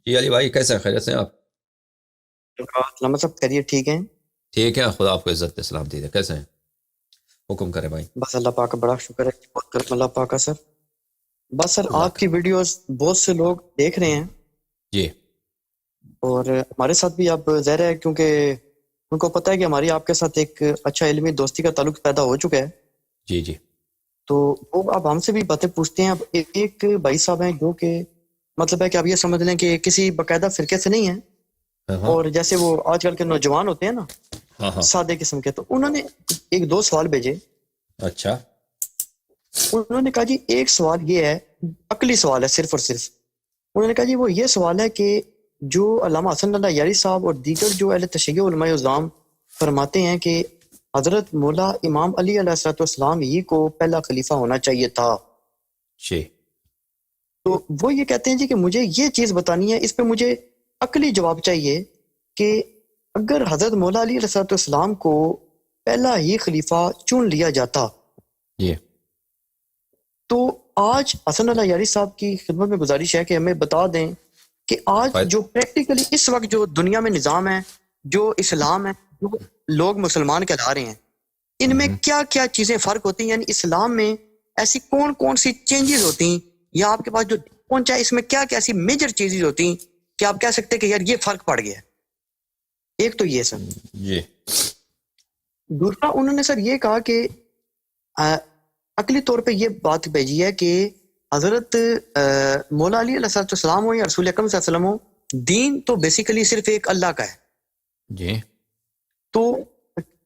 جی علی بھائی، کیسے ہیں؟ خیریت سے ہیں آپ؟ علامہ صاحب خیریت ٹھیک ہیں؟ ٹھیک ہے، خدا آپ کو عزت اسلام دے دے۔ کیسے ہیں؟ حکم کرے بھائی۔ بس اللہ پاک کا بڑا شکر ہے، بہت کرم اللہ پاک کا سر۔ بس سر اللہ آپ کا کی ویڈیوز بہت سے لوگ دیکھ رہے ہیں، جی اور ہمارے ساتھ بھی اب ظاہر ہے کیونکہ ان کو پتہ ہے کہ ہماری آپ کے ساتھ ایک اچھا علمی دوستی کا تعلق پیدا ہو چکا ہے، جی جی تو وہ اب ہم سے بھی باتیں پوچھتے ہیں۔ اب ایک بھائی صاحب ہیں جو کہ مطلب ہے کہ آپ یہ سمجھ لیں کہ کسی باقاعدہ فرقے سے نہیں ہیں، ہاں ہاں اور جیسے وہ آج کل کے نوجوان ہوتے ہیں نا، ہاں ہاں سادے قسم کے، تو انہوں نے ایک دو سوال بھیجے۔ اچھا انہوں نے کہا جی ایک سوال یہ ہے، عقلی سوال ہے صرف اور صرف۔ انہوں نے کہا جی وہ یہ سوال ہے کہ جو علامہ حسن اللہ یاری صاحب اور دیگر جو اہل تشیع علماء اعظام فرماتے ہیں کہ حضرت مولا امام علی علیہ الصلوۃ والسلام ہی کو پہلا خلیفہ ہونا چاہیے تھا، جی تو وہ یہ کہتے ہیں جی کہ مجھے یہ چیز بتانی ہے، اس پہ مجھے عقلی جواب چاہیے کہ اگر حضرت مولا علی علیہ الصلوۃ والسلام کو پہلا ہی خلیفہ چن لیا جاتا جی تو آج حسن اللہ یاری صاحب کی خدمت میں گزارش ہے کہ ہمیں بتا دیں کہ آج فائد- جو پریکٹیکلی اس وقت جو دنیا میں نظام ہے، جو اسلام ہے، جو لوگ مسلمان کہلا رہے ہیں، ان میں ہم، کیا کیا چیزیں فرق ہوتی ہیں، یعنی اسلام میں ایسی کون کون سی چینجز ہوتی ہیں، یا آپ کے پاس جو پہنچا ہے اس میں کیا کیا ایسی میجر چیزیں ہوتی ہیں کہ آپ کہہ سکتے ہیں کہ یار یہ فرق پڑ گیا ہے۔ ایک تو یہ سر۔ جی دوسرا انہوں نے سر یہ کہا کہ عقلی طور پہ یہ بات بھیجی ہے کہ حضرت مولا علی علیہ السلام ہو یا رسول اکرم صلی اللہ علیہ وسلم ہو، دین تو بیسیکلی صرف ایک اللہ کا ہے، جی تو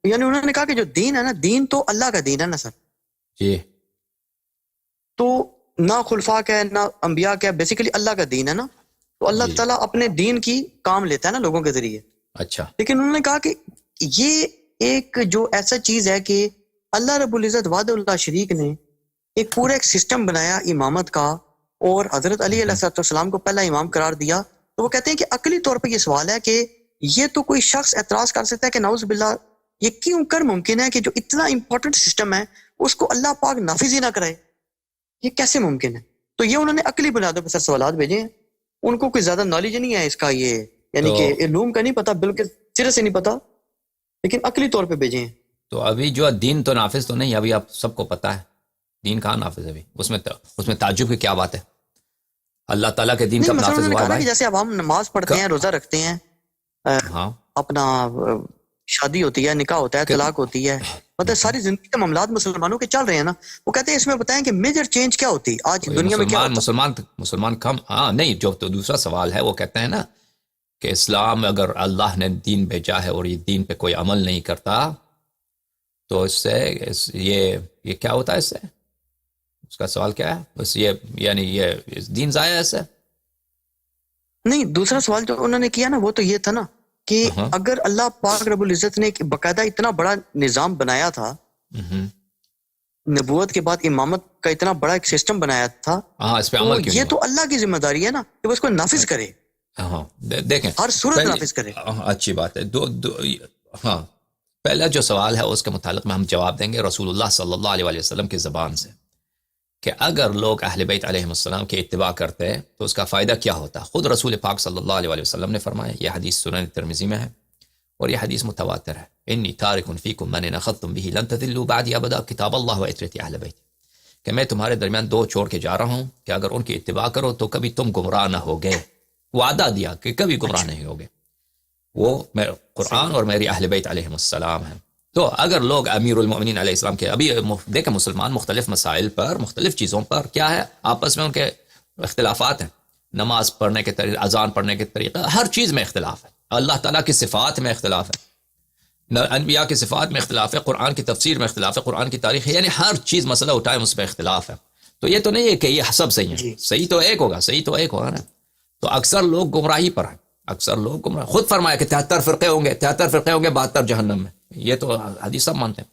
یعنی انہوں نے کہا کہ جو دین ہے نا، دین تو اللہ کا دین ہے نا سر، جی تو نہ خلفاء کا ہے نہ انبیاء کا ہے، بیسیکلی اللہ کا دین ہے نا، تو اللہ جی جی تعالیٰ اپنے دین کی کام لیتا ہے نا لوگوں کے ذریعے۔ اچھا لیکن انہوں نے کہا کہ یہ ایک جو ایسا چیز ہے کہ اللہ رب العزت وحدہ اللہ شریک نے ایک پورا ایک سسٹم بنایا امامت کا، اور حضرت علی علیہ ہم، السلام کو پہلا امام قرار دیا، تو وہ کہتے ہیں کہ عقلی طور پہ یہ سوال ہے کہ یہ تو کوئی شخص اعتراض کر سکتا ہے کہ نعوذ باللہ یہ کیوں کر ممکن ہے کہ جو اتنا امپورٹنٹ سسٹم ہے اس کو اللہ پاک نافذ ہی نہ کرائے، یہ کیسے ممکن ہے؟ تو یہ انہوں نے عقلی بنیادوں پہ سر سوالات بھیجے ہیں۔ ان کو کوئی زیادہ نالج نہیں ہے اس کا، یہ یعنی تو کہ علوم کا نہیں پتا، بالکل سرے سے نہیں پتا، لیکن عقلی طور پہ بھیجے ہیں۔ تو ابھی جو دین تو نافذ تو نہیں، ابھی آپ سب کو پتہ ہے دین کہاں نافذ ہے ابھی؟ اس میں تعجب کی کیا بات ہے؟ اللہ تعالیٰ کے دین نہیں کب مثلا نافذ انہوں نے ہوا ہے کہا نا بھائی؟ کہ جیسے اب ہم نماز پڑھتے ہیں، روزہ رکھتے ہیں، ہاں اپنا شادی ہوتی ہے، نکاح ہوتا ہے، کہ طلاق ہوتی ہے، مطلب ساری زندگی کے معاملات مسلمانوں کے چل رہے ہیں نا، وہ کہتے ہیں اس میں بتائیں کہ میجر چینج کیا ہوتی آج کوئی دنیا میں، کیا ہوتا؟ مسلمان کم، ہاں نہیں، جو تو دوسرا سوال ہے وہ کہتے ہیں نا کہ اسلام اگر اللہ نے دین بھیجا ہے اور یہ دین پہ کوئی عمل نہیں کرتا تو اس سے یہ کیا ہوتا ہے؟ اس سے اس کا سوال کیا ہے؟ بس یہ یعنی یہ دین ضائع ہے اس سے؟ نہیں، دوسرا سوال جو انہوں نے کیا نا وہ تو یہ تھا نا کہ ہاں اگر اللہ پاک رب العزت نے ایک باقاعدہ اتنا بڑا نظام بنایا تھا، ہوں، نبوت کے بعد امامت کا اتنا بڑا ایک سسٹم بنایا تھا، ہاں اس پہ تو عمل کیوں یہ نہیں تو اللہ کی ذمہ داری ہے نا کہ وہ اس کو نافذ ہوا؟ کرے، ہاں دیکھیں ہر صورت پہلی نافذ کرے۔ اچھی بات ہے ہاں پہلا جو سوال ہے اس کے متعلق میں ہم جواب دیں گے رسول اللہ صلی اللہ علیہ وآلہ وسلم کی زبان سے، کہ اگر لوگ اہل بیت علیہ السلام کی اتباع کرتے تو اس کا فائدہ کیا ہوتا؟ خود رسول پاک صلی اللہ علیہ وآلہ وسلم نے فرمایا، یہ حدیث سنن ترمذی میں ہے اور یہ حدیث متواتر ہے، انی تارک فیکم من ان اخذتم به لن تضلوا بعدی ابدا کتاب اللہ و عترتی اہل بیت، کہ میں تمہارے درمیان دو چھوڑ کے جا رہا ہوں کہ اگر ان کی اتباع کرو تو کبھی تم گمراہ نہ ہوگے، وعدہ دیا کہ کبھی گمراہ اچھا، نہیں ہوگے، وہ قرآن صحیح، اور میری اہل بیت علیہم السلام ہیں۔ تو اگر لوگ امیر المؤمنین علیہ السلام کے، ابھی دیکھیں مسلمان مختلف مسائل پر، مختلف چیزوں پر کیا ہے آپس میں ان کے اختلافات ہیں، نماز پڑھنے کے طریقے، اذان پڑھنے کے طریقے، ہر چیز میں اختلاف ہے، اللہ تعالیٰ کی صفات میں اختلاف ہے، انبیاء کی صفات میں اختلاف ہے، قرآن کی تفسیر میں اختلاف ہے، قرآن کی تاریخ ہے، یعنی ہر چیز مسئلہ اٹھائے اس میں اختلاف ہے۔ تو یہ تو نہیں ہے کہ یہ سب صحیح ہیں، جی صحیح تو ایک ہوگا، صحیح تو ایک ہوگا نا۔ تو اکثر لوگ گمراہی پر ہیں، اکثر لوگ گمراہ، خود فرمایا کہ 73 فرقے ہوں گے، 73 فرقے ہوں گے، 72 جہنم میں، یہ تو حدیث سب مانتے ہیں۔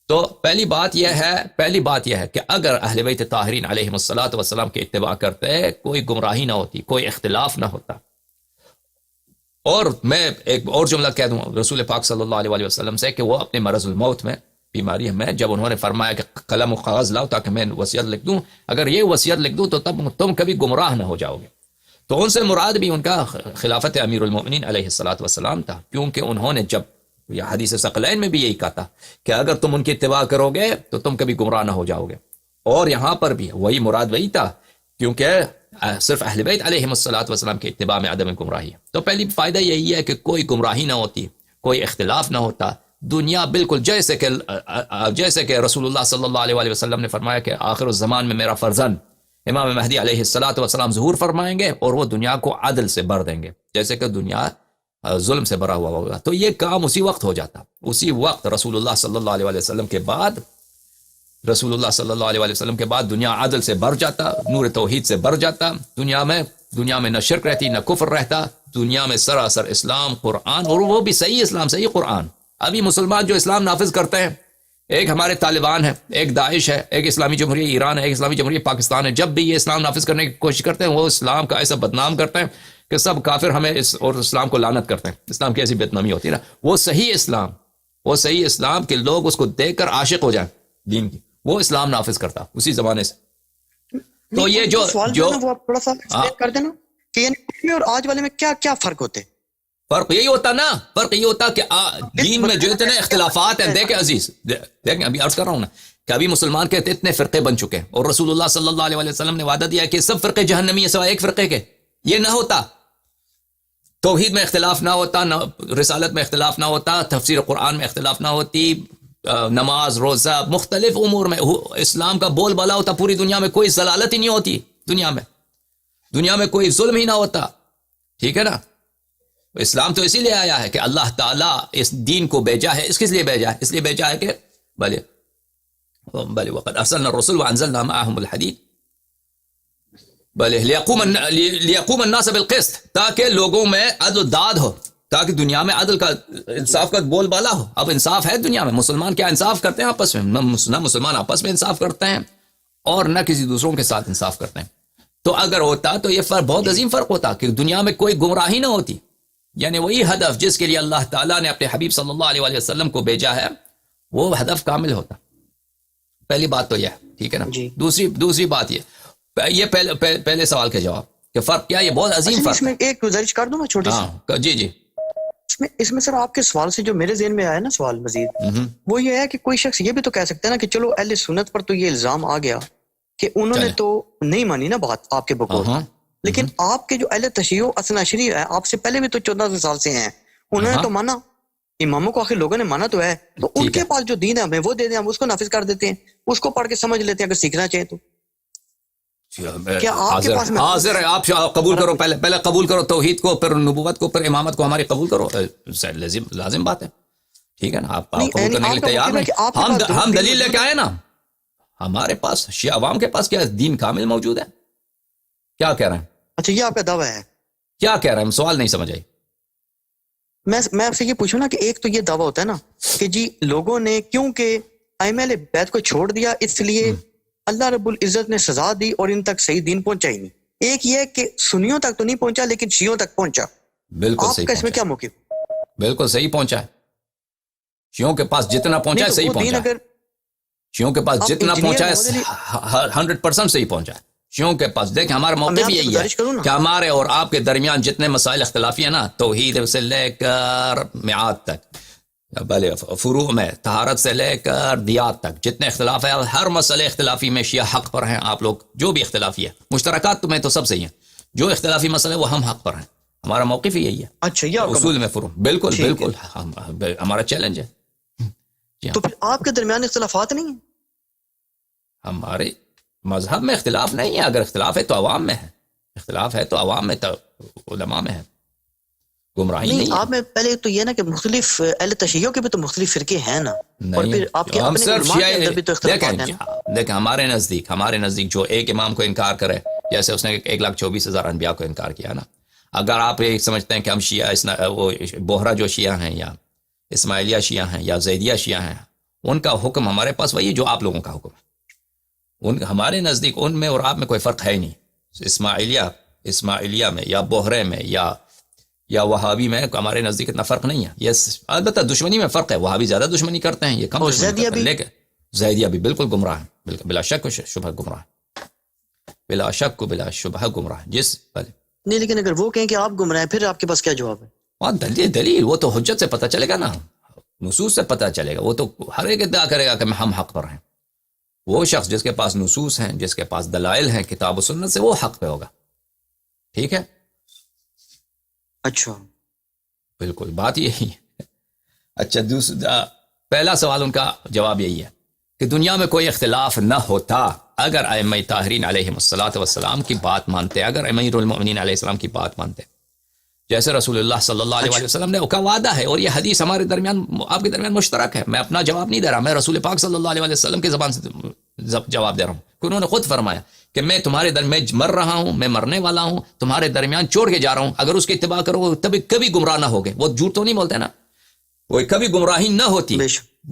تو پہلی بات یہ ہے کہ اگر اہل بیت طاہرین علیہم الصلوۃ والسلام کی اتباع کرتے کوئی گمراہی نہ ہوتی، کوئی اختلاف نہ ہوتا۔ اور میں ایک اور جملہ کہہ دوں رسول پاک صلی اللہ علیہ وسلم سے کہ وہ اپنے مرض الموت میں، بیماری میں، جب انہوں نے فرمایا کہ قلم و کاغذ لاؤ تاکہ میں وصیت لکھ دوں، اگر یہ وصیت لکھ دوں تو تب تم کبھی گمراہ نہ ہو جاؤ گے۔ تو ان سے مراد بھی ان کا خلافت امیر المؤمنین علیہ الصلوۃ والسلام تھا، کیونکہ انہوں نے جب یہ حدیث ثقلین میں بھی یہی کہا تھا کہ اگر تم ان کی اتباع کرو گے تو تم کبھی گمراہ نہ ہو جاؤ گے، اور یہاں پر بھی وہی مراد وہی تھا، کیونکہ صرف اہل بیت علیہم الصلوۃ والسلام کی اتباع میں عدم گمراہی ہے۔ تو پہلی فائدہ یہی ہے کہ کوئی گمراہی نہ ہوتی، کوئی اختلاف نہ ہوتا، دنیا بالکل جیسے کہ رسول اللہ صلی اللہ علیہ وآلہ وسلم نے فرمایا کہ آخر الزمان میں میرا فرزند امام مہدی علیہ الصلوۃ والسلام ظہور فرمائیں گے اور وہ دنیا کو عدل سے بھر دیں گے، جیسے کہ دنیا ظلم سے بھرا ہوا ہوگا۔ تو یہ کام اسی وقت ہو جاتا، اسی وقت رسول اللہ صلی اللہ علیہ وآلہ وسلم کے بعد دنیا عدل سے بھر جاتا، نور توحید سے بھر جاتا، دنیا میں نہ شرک رہتی نہ کفر رہتا، دنیا میں سراسر اسلام قرآن، اور وہ بھی صحیح اسلام، صحیح قرآن۔ ابھی مسلمان جو اسلام نافذ کرتے ہیں، ایک ہمارے طالبان ہے، ایک داعش ہے، ایک اسلامی جمہوریہ ایران ہے، ایک اسلامی جمہوریہ پاکستان ہے، جب بھی یہ اسلام نافذ کرنے کی کوشش کرتے ہیں وہ اسلام کا ایسا بدنام کرتے ہیں کہ سب کافر ہمیں اور اسلام کو لعنت کرتے ہیں۔ اسلام کی ایسی بدنامی ہوتی ہے نا، وہ صحیح اسلام کہ لوگ اس کو دیکھ کر عاشق ہو جائیں دین کی، وہ اسلام نافذ کرتا اسی زمانے سے۔ تو یہ جو وہ آپ تھوڑا سا ایکسپلین کر دینا کہ یعنی اس میں اور آج والے میں کیا فرق ہوتے ہیں؟ فرق یہی ہوتا کہ دین میں جو اتنے اختلافات ہیں، دیکھیں عزیز، دیکھیں ابھی عرض کر رہا ہوں نا کہ ابھی مسلمان کے اتنے فرقے بن چکے ہیں، اور رسول اللہ صلی اللہ علیہ وسلم نے وعدہ دیا کہ سب فرقے جہنمی ہیں سوائے ایک فرقے کے۔ یہ نہ ہوتا، توحید میں اختلاف نہ ہوتا، رسالت میں اختلاف نہ ہوتا، تفسیر قرآن میں اختلاف نہ ہوتی، نماز روزہ مختلف امور میں اسلام کا بول بالا ہوتا، پوری دنیا میں کوئی ضلالت ہی نہیں ہوتی، دنیا میں کوئی ظلم ہی نہ ہوتا، ٹھیک ہے نا۔ اسلام تو اسی لیے آیا ہے کہ اللہ تعالیٰ اس دین کو بھیجا ہے، اس لیے بھیجا ہے کہ بلے وقد ارسلنا الرسل وانزلنا معهم الحدید لیقوم الناس بالقسط، تاکہ لوگوں میں عدل و داد ہو، تاکہ دنیا میں عدل کا انصاف کا بول بالا ہو۔ اب انصاف ہے دنیا میں، مسلمان کیا انصاف کرتے ہیں آپس میں؟ نہ مسلمان آپس میں انصاف کرتے ہیں اور نہ کسی دوسروں کے ساتھ انصاف کرتے ہیں۔ تو اگر ہوتا تو یہ بہت عظیم فرق ہوتا کہ دنیا میں کوئی گمراہی نہ ہوتی، یعنی وہی ہدف جس کے لیے اللہ تعالیٰ نے اپنے حبیب صلی اللہ علیہ وسلم کو بھیجا ہے وہ ہدف کامل ہوتا۔ پہلی بات تو یہ ہے، ٹھیک ہے نا جی۔ دوسری بات یہ پہلے سوال کے جواب کہ فرق کیا، یہ بہت عظیم فرق۔ اس میں ایک گزارش کر دوں میں چھوٹی سی؟ جی اس میں سر آپ کے سوال سے جو میرے ذہن میں آیا نا سوال مزید، وہ یہ ہے کہ کوئی شخص یہ بھی تو کہہ سکتا ہے نا کہ چلو اہل سنت پر تو یہ الزام آ گیا کہ انہوں نے تو نہیں مانی نا بات آپ کے بقول، لیکن آپ کے جو اہل تشیع اثنا شریع ہے، آپ سے پہلے بھی تو 14 سال سے ہیں، انہوں نے تو مانا، اماموں کو آخر لوگوں نے مانا تو ہے، تو ان کے پاس جو دین ہے ہمیں وہ دے دیں، ہم اس کو نافذ کر دیتے ہیں، اس کو پڑھ کے سمجھ لیتے ہیں اگر سیکھنا چاہیں تو۔ کیا آپ کے پاس حاضر ہے، آپ قبول کرو، پہلے قبول کرو توحید کو، پھر نبوت کو، پھر امامت کو ہماری قبول کرو، لازم بات ہے، ٹھیک ہے نا۔ آپ قبول کرنے کے لیے تیار ہیں، ہم دلیل لے کے آئے نا، ہمارے پاس شیعہ عوام کے پاس کیا دین کامل موجود ہے؟ کیا کہہ رہے ہیں؟ اچھا یہ آپ کا دعویٰ ہے؟ کیا کہہ رہے ہیں؟ سوال نہیں سمجھ آئی۔ میں آپ سے یہ پوچھوں نا کہ ایک تو یہ دعویٰ ہوتا ہے نا کہ جی لوگوں نے کیونکہ ائمہ اہل بیت کو چھوڑ دیا اس لیے اللہ رب العزت نے سزا دی اور ان تک صحیح دین پہنچا ہی نہیں۔ ایک یہ کہ سنیوں تک تو نہیں پہنچا لیکن شیعوں تک پہنچا، بالکل آپ کا اس میں کیا موقف؟ بالکل صحیح پہنچا ہے، شیعوں کے پاس جتنا پہنچا ہے صحیح پہنچا ہے، شیعوں کے پاس جتنا پہنچا ہے 100% صحیح پہنچا ہے شیعوں کے پاس۔ دیکھیں ہمارا موقف یہی ہے کہ ہمارے اور آپ کے درمیان جتنے مسائل اختلافی ہیں نا، توحید سے لے کر میعاد تک، بھلے فروع میں طہارت سے لے کر دیات تک جتنے اختلاف ہیں، ہر مسئلے اختلافی میں شیعہ حق پر ہیں۔ آپ لوگ جو بھی اختلافی ہے، مشترکات میں تو سب صحیح ہیں، جو اختلافی مسئلے وہ ہم حق پر ہیں، ہمارا موقف ہی یہی ہے۔ اچھا یہ اصول میں فروع، بالکل ہمارا چیلنج ہے۔ تو پھر آپ کے درمیان اختلافات نہیں ہیں؟ ہمارے مذہب میں اختلاف نہیں ہے، اگر اختلاف ہے تو عوام میں ہے، اختلاف ہے تو عوام میں، تو علماء میں ہے، گمراہی نہیں۔ آپ میں پہلے تو یہ نا کہ مختلف اہل تشیع کے بھی تو مختلف فرقے ہیں نا، اور پھر آپ کے اپنے علماء کے اندر بھی تو اختلافات ہیں نا۔ دیکھیں ہمارے نزدیک جو ایک امام کو انکار کرے، جیسے اس نے 1,24,000 انبیاء کو انکار کیا نا، اگر آپ یہ سمجھتے ہیں کہ ہم شیعہ، وہ بوہرا جو شیعہ ہیں یا اسماعیلیہ شیعہ ہیں یا زیدیہ شیعہ ہیں، ان کا حکم ہمارے پاس وہی جو آپ لوگوں کا حکم ہے۔ ہمارے نزدیک ان میں اور آپ میں کوئی فرق ہے ہی نہیں، اسماعیلیہ میں یا بوہرے میں یا وہابی میں ہمارے نزدیک اتنا فرق نہیں ہے۔ یہ البتہ دشمنی میں فرق ہے، وہابی زیادہ دشمنی کرتے ہیں، یہ کم دشمنی کرتے ہیں، لیکن زیدیہ بھی بالکل گمراہ ہیں، بلا شک و شبہ گمراہ، بلا شک و بلا شبہ گمراہ۔ نہیں لیکن اگر وہ کہیں کہ آپ گمراہ ہیں پھر آپ کے پاس کیا جواب ہے؟ اور دلیل وہ تو حجت سے پتہ چلے گا نا، نصوص سے پتہ چلے گا. وہ تو ہر ایک ادعا کرے گا کہ ہم حق پر ہیں. وہ شخص جس کے پاس نصوص ہیں، جس کے پاس دلائل ہیں کتاب و سنت سے، وہ حق پہ ہوگا. ٹھیک ہے، اچھا بالکل بات یہی ہے. اچھا، دوسرا پہلا سوال ان کا جواب یہی ہے کہ دنیا میں کوئی اختلاف نہ ہوتا اگر ائمہ طاہرین علیہم الصلوۃ والسلام کی بات مانتے، اگر امیر المؤمنین علیہ السلام کی بات مانتے، جیسے رسول اللہ صلی اللہ علیہ وسلم نے کا وعدہ ہے. اور یہ حدیث ہمارے درمیان، آپ کے درمیان مشترک ہے. میں اپنا جواب نہیں دے رہا، میں رسول پاک صلی اللہ علیہ وسلم کی زبان سے جواب دے رہا ہوں کہ انہوں نے خود فرمایا کہ میں تمہارے درمیان مر رہا ہوں، میں مرنے والا ہوں، تمہارے درمیان چھوڑ کے جا رہا ہوں، اگر اس کی اتباع کرو تبھی کبھی گمراہ نہ ہوگے. وہ جھوٹ تو نہیں بولتے نا، وہ کبھی گمراہی نہ ہوتی،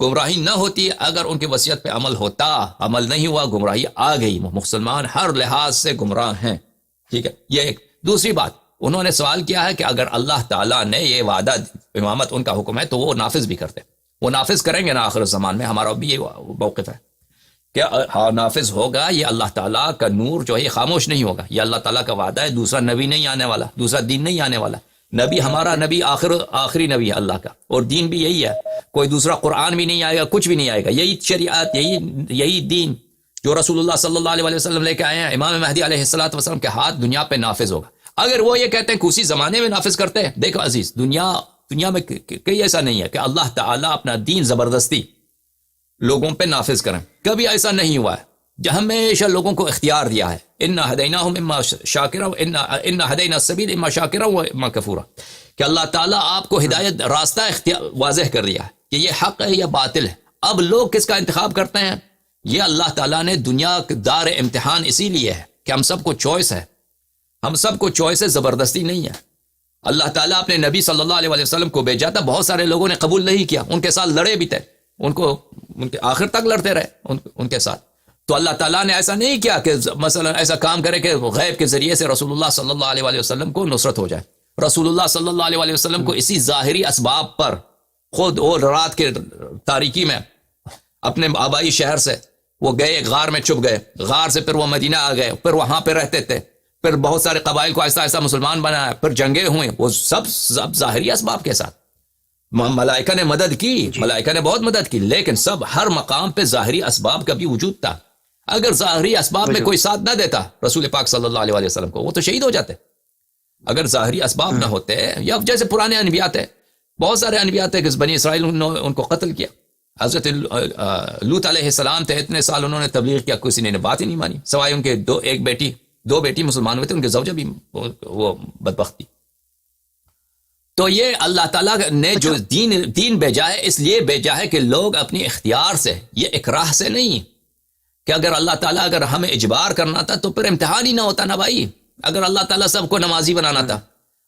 گمراہی نہ ہوتی اگر ان کی وصیت پہ عمل ہوتا. عمل نہیں ہوا، گمراہی آ گئی. مسلمان ہر لحاظ سے گمراہ ہیں. ٹھیک ہے، یہ ایک. دوسری بات، انہوں نے سوال کیا ہے کہ اگر اللہ تعالیٰ نے یہ وعدہ، امامت ان کا حکم ہے، تو وہ نافذ بھی کرتے، وہ نافذ کریں گے نا آخر الزمان میں. ہمارا بھی یہ موقف ہے کہ ہاں نافذ ہوگا. یہ اللہ تعالیٰ کا نور جو ہے یہ خاموش نہیں ہوگا. یہ اللہ تعالیٰ کا وعدہ ہے. دوسرا نبی نہیں آنے والا، دوسرا دین نہیں آنے والا. نبی ہمارا نبی آخری نبی ہے اللہ کا، اور دین بھی یہی ہے. کوئی دوسرا قرآن بھی نہیں آئے گا، کچھ بھی نہیں آئے گا. یہی شریعت، یہی دین جو رسول اللہ صلی اللہ علیہ وسلم لے کے آئے ہیں، امام مہدی علیہ الصلوۃ والسلام کے ہاتھ دنیا پہ نافذ ہوگا. اگر وہ یہ کہتے ہیں کہ اسی زمانے میں نافذ کرتے ہیں، دیکھو عزیز، دنیا میں کئی ایسا نہیں ہے کہ اللہ تعالیٰ اپنا دین زبردستی لوگوں پہ نافذ کریں. کبھی ایسا نہیں ہوا ہے. ہمیشہ لوگوں کو اختیار دیا ہے. انا ہدیناہم اما شاکرا انا ہدینا السبیل اما شاکرا و اما کفورا، کہ اللہ تعالیٰ آپ کو ہدایت، راستہ واضح کر دیا ہے کہ یہ حق ہے یا باطل ہے. اب لوگ کس کا انتخاب کرتے ہیں؟ یہ اللہ تعالیٰ نے دنیا دار امتحان اسی لیے ہے کہ ہم سب کو چوائس ہے. ہم سب کو چوائس ہے، زبردستی نہیں ہے. اللہ تعالیٰ اپنے نبی صلی اللہ علیہ وسلم کو بھیجا تھا، بہت سارے لوگوں نے قبول نہیں کیا، ان کے ساتھ لڑے بھی تھے، ان کے آخر تک لڑتے رہے ان کے ساتھ. تو اللہ تعالیٰ نے ایسا نہیں کیا کہ مثلا ایسا کام کرے کہ غیب کے ذریعے سے رسول اللہ صلی اللہ علیہ وسلم کو نصرت ہو جائے. رسول اللہ صلی اللہ علیہ وسلم کو اسی ظاہری اسباب پر خود اور رات کے تاریکی میں اپنے آبائی شہر سے وہ گئے، ایک غار میں چھپ گئے، غار سے پھر وہ مدینہ آ گئے، پھر وہاں پہ رہتے تھے، پھر بہت سارے قبائل کو ایسا ایسا مسلمان بنایا، پھر جنگیں ہوئیں، وہ سب ظاہری اسباب کے ساتھ. ملائکہ نے مدد کی، ملائکہ نے بہت مدد کی، لیکن سب ہر مقام پہ ظاہری اسباب کا بھی وجود تھا. اگر ظاہری اسباب میں کوئی ساتھ نہ دیتا رسول پاک صلی اللہ علیہ وسلم کو، وہ تو شہید ہو جاتے. اگر ظاہری اسباب نہ ہوتے، یا جیسے پرانے انبیاء تھے، بہت سارے انبیاء تھے کہ بنی اسرائیل ان کو قتل کیا. حضرت لوط علیہ السلام تھے، اتنے سال انہوں نے تبلیغ کیا، کسی نے بات ہی نہیں مانی، سوائے ان کے دو بیٹی مسلمان ہوئے تھے، ان کے زوجہ بھی وہ بدبخت تھی. تو یہ اللہ تعالیٰ نے جو دین بھیجا ہے، اس لیے بھیجا ہے کہ لوگ اپنی اختیار سے، یہ اکراہ سے نہیں کہ اگر اللہ تعالیٰ اگر ہمیں اجبار کرنا تھا تو پھر امتحان ہی نہ ہوتا نا بھائی. اگر اللہ تعالیٰ سب کو نمازی بنانا تھا،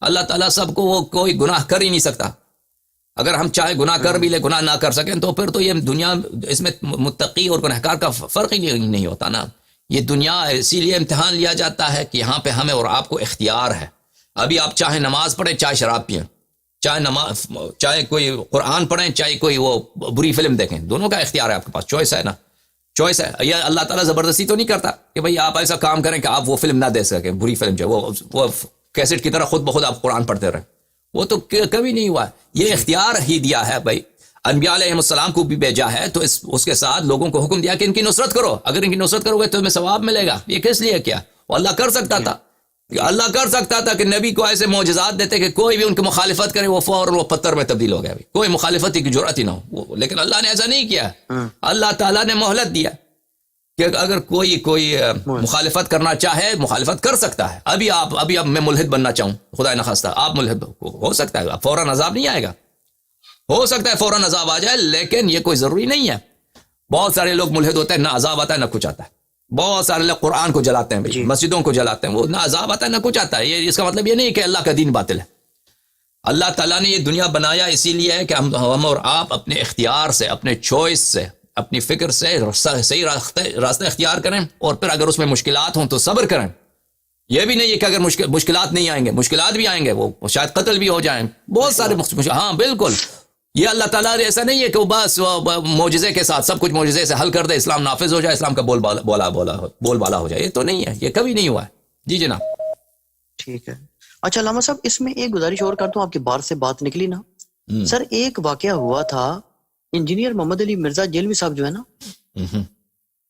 اللہ تعالیٰ سب کو وہ کوئی گناہ کر ہی نہیں سکتا. اگر ہم چاہے گناہ کر بھی لے، گناہ نہ کر سکیں، تو پھر تو یہ دنیا، اس میں متقی اور گنہگار کا فرق ہی نہیں ہوتا نا. یہ دنیا اسی لیے امتحان لیا جاتا ہے کہ یہاں پہ ہمیں اور آپ کو اختیار ہے. ابھی آپ چاہے نماز پڑھیں، چاہے شراب پئیں، چاہے کوئی قرآن پڑھیں، چاہے کوئی وہ بری فلم دیکھیں، دونوں کا اختیار ہے آپ کے پاس. چوائس ہے نا، چوائس ہے. یہ اللہ تعالیٰ زبردستی تو نہیں کرتا کہ بھئی آپ ایسا کام کریں کہ آپ وہ فلم نہ دے سکیں، بری فلم جو وہ کیسٹ کی طرح خود بخود آپ قرآن پڑھتے رہیں. وہ تو کبھی نہیں ہوا. یہ اختیار ہی دیا ہے بھائی. انبیاء علیہ السلام کو بھی بھیجا ہے، تو اس کے ساتھ لوگوں کو حکم دیا کہ ان کی نصرت کرو. اگر ان کی نصرت کرو گے تو تمہیں ثواب ملے گا. یہ کس لیے کیا؟ وہ اللہ کر سکتا تھا. اللہ کر سکتا تھا کہ نبی کو ایسے معجزات دیتے کہ کوئی بھی ان کی مخالفت کرے وہ فوراً وہ پتھر میں تبدیل ہو گیا، کوئی مخالفت کی جرأت ہی نہ ہو. لیکن اللہ نے ایسا نہیں کیا. اللہ تعالیٰ نے مہلت دیا کہ اگر کوئی مخالفت کرنا چاہے، مخالفت کر سکتا ہے. ابھی میں ملحد بننا چاہوں، خدا نخواستہ آپ ملحد ہو سکتا ہے، فوراً عذاب نہیں آئے گا. ہو سکتا ہے فوراً عذاب آ جائے، لیکن یہ کوئی ضروری نہیں ہے. بہت سارے لوگ ملحد ہوتے ہیں، نہ عذاب آتا ہے نہ کچھ آتا ہے. بہت سارے لوگ قرآن کو جلاتے ہیں بھائی، مسجدوں کو جلاتے ہیں، وہ نہ عذاب آتا ہے نہ کچھ آتا ہے. یہ اس کا مطلب یہ نہیں کہ اللہ کا دین باطل ہے. اللہ تعالیٰ نے یہ دنیا بنایا اسی لیے ہے کہ ہم اور آپ اپنے اختیار سے، اپنے چوائس سے، اپنی فکر سے صحیح راستہ اختیار کریں، اور پھر اگر اس میں مشکلات ہوں تو صبر کریں. یہ بھی نہیں ہے کہ اگر مشکلات نہیں آئیں گے، مشکلات بھی آئیں گے، وہ شاید قتل بھی ہو جائیں، بہت سارے ہاں بالکل. یہ اللہ تعالیٰ نے ایسا نہیں ہے کہ وہ بس معجزے کے ساتھ سب کچھ معجزے سے حل کر دے، اسلام نافذ ہو جائے، اسلام کا بول بالا ہو جائے. یہ تو نہیں ہے، یہ کبھی نہیں ہوا ہے. جی جناب. ٹھیک ہے. اچھا علامہ صاحب، اس میں ایک گزارش اور کرتا ہوں، آپ کی بار سے بات نکلی نا سر، ایک واقعہ ہوا تھا، انجینئر محمد علی مرزا جیلوی صاحب جو ہے نا،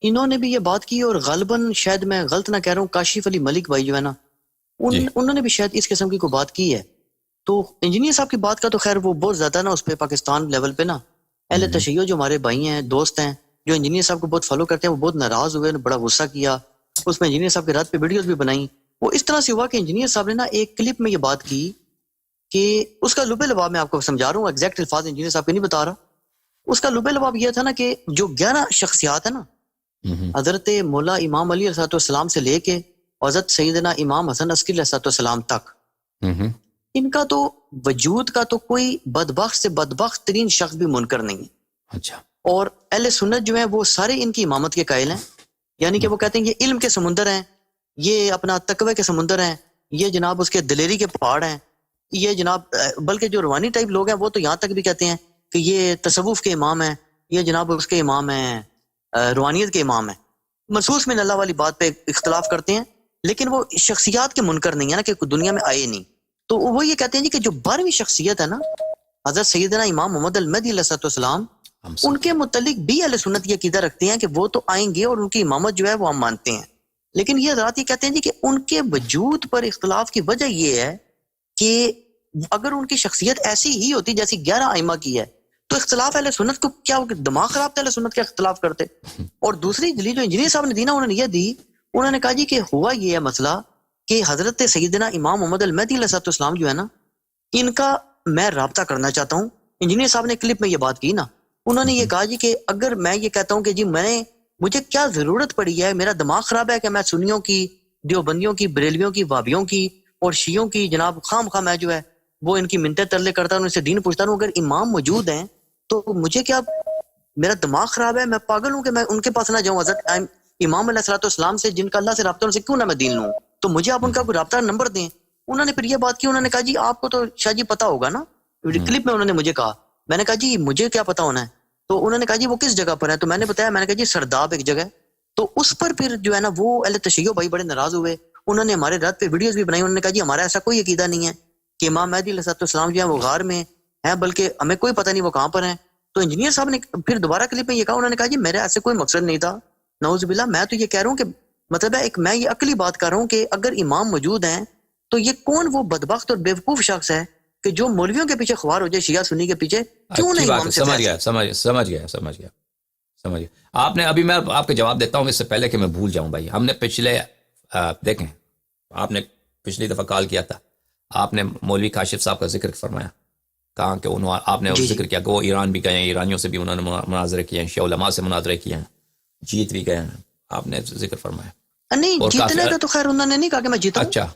انہوں نے بھی یہ بات کی، اور غالباً شاید میں غلط نہ کہہ رہا ہوں، کاشف علی ملک بھائی جو ہے نا، انہوں نے بھی شاید اس قسم کی کوئی بات کی ہے. تو انجینئر صاحب کی بات کا تو خیر وہ بہت زیادہ نا اس پہ پاکستان لیول پہ نا اہل تشیع جو ہمارے بھائی ہیں، دوست ہیں، جو انجینئر صاحب کو بہت فالو کرتے ہیں، وہ بہت ناراض ہوئے، بڑا غصہ کیا، اس میں انجینئر صاحب کے رد پہ ویڈیوز بھی بنائی. وہ اس طرح سے ہوا کہ انجینئر صاحب نے نا ایک کلپ میں یہ بات کی کہ اس کا لب لباب میں آپ کو سمجھا رہا ہوں، ایگزیکٹ الفاظ انجینئر صاحب کے نہیں بتا رہا. اس کا لب لباب یہ تھا نا کہ جو 11 شخصیات ہیں نا، حضرت مولا امام علی علیہ السلام سے لے کے حضرت سیدنا امام حسن عسکری علیہ السلام تک، ان کا تو وجود کا تو کوئی بدبخت سے بدبخت ترین شخص بھی منکر نہیں ہے. اچھا. اور اہل سنت جو ہیں وہ سارے ان کی امامت کے قائل ہیں، یعنی کہ وہ کہتے ہیں یہ علم کے سمندر ہیں، یہ اپنا تقوی کے سمندر ہیں، یہ جناب اس کے دلیری کے پہاڑ ہیں، یہ جناب بلکہ جو روحانی ٹائپ لوگ ہیں وہ تو یہاں تک بھی کہتے ہیں کہ یہ تصوف کے امام ہیں، یہ جناب اس کے امام ہیں، روحانیت کے امام ہیں. محسوس من اللہ والی بات پہ اختلاف کرتے ہیں، لیکن وہ شخصیات کے منکر نہیں ہے نا، کہ دنیا میں آئے نہیں. تو وہ یہ کہتے ہیں جی کہ جو 12ویں شخصیت ہے نا حضرت سیدنا امام محمد المہدی علیہ السلام، ان کے متعلق بھی اہل سنت یہ عقیدہ رکھتے ہیں کہ وہ تو آئیں گے اور ان کی امامت جو ہے وہ ہم مانتے ہیں. لیکن یہ حضرات یہ کہتے ہیں جی کہ ان کے وجود پر اختلاف کی وجہ یہ ہے کہ اگر ان کی شخصیت ایسی ہی ہوتی جیسی 11 ائمہ کی ہے تو اختلاف اہل سنت کو کیا دماغ خراب تھا اہل سنت کے اختلاف کرتے. اور دوسری دلیل جو انجینئر صاحب نے دی نا، انہوں نے یہ دی، انہوں نے کہا جی کہ ہوا یہ ہے مسئلہ کہ حضرت سیدنا امام محمد المہدی علیہ السلام جو ہے نا، ان کا میں رابطہ کرنا چاہتا ہوں. انجینئر صاحب نے کلپ میں یہ بات کی نا، انہوں نے یہ کہا جی کہ اگر میں یہ کہتا ہوں کہ جی مجھے کیا ضرورت پڑی ہے، میرا دماغ خراب ہے کہ میں سنیوں کی، دیوبندیوں کی، بریلویوں کی، وہابیوں کی اور شیعوں کی جناب خام خواہ میں جو ہے وہ ان کی منتیں ترلے کرتا ہوں، ان سے دین پوچھتا ہوں، اگر امام موجود ہیں تو مجھے کیا، میرا دماغ خراب ہے، میں پاگل ہوں کہ میں ان کے پاس نہ جاؤں حضرت امام علیہ السلام سے، جن کا اللہ سے رابطہ، ان سے کیوں نہ میں دین لوں؟ تو مجھے آپ ان کا کوئی رابطہ نمبر دیں. انہوں نے پھر یہ بات کی، انہوں نے کہا جی آپ کو تو شاہ جی پتا ہوگا نا، کلپ میں انہوں نے مجھے کہا، میں نے کہا جی مجھے کیا پتا ہونا ہے؟ تو انہوں نے کہا جی وہ کس جگہ پر ہے؟ تو میں نے بتایا، میں نے کہا جی سرداب ایک جگہ ہے. تو اس پر پھر جو ہے نا وہ اہل تشیع بھائی بڑے ناراض ہوئے، انہوں نے ہمارے رد پہ ویڈیوز بھی بنائی. انہوں نے کہا جی ہمارا ایسا کوئی عقیدہ نہیں ہے کہ امام مہدی علیہ السلام جو ہے وہ غار میں ہیں، بلکہ ہمیں کوئی پتہ نہیں وہ کہاں پر ہیں. تو انجینئر صاحب نے پھر دوبارہ کلپ میں یہ کہا، انہوں نے کہا جی میرا ایسے کوئی مقصد نہیں تھا، نعوذ باللہ، میں تو یہ کہہ رہا ہوں کہ مطلب ہے میں یہ عقلی بات کر رہا ہوں کہ اگر امام موجود ہیں تو یہ کون وہ بدبخت اور بیوقوف شخص ہے کہ جو مولویوں کے پیچھے خوار ہو جائے، شیعہ سنی کے پیچھے، کیوں نہیں امام سے؟ سمجھ گیا. آپ نے ابھی، میں آپ کو جواب دیتا ہوں اس سے پہلے کہ میں بھول جاؤں بھائی. ہم نے پچھلے دیکھیں، آپ نے پچھلی دفعہ کال کیا تھا، آپ نے مولوی کاشف صاحب کا ذکر فرمایا، کہا کہ آپ نے ذکر کیا کہ وہ ایران بھی گئے ہیں، ایرانیوں سے بھی انہوں نے مناظرے کیے ہیں، شیعہ علماء سے مناظرے کیے ہیں، جیت بھی گئے ہیں، آپ نے ذکر فرمایا. نہیں جیتنے کا تو خیر انہوں نے نہیں کہا کہ میں جیتا ہوں. اچھا،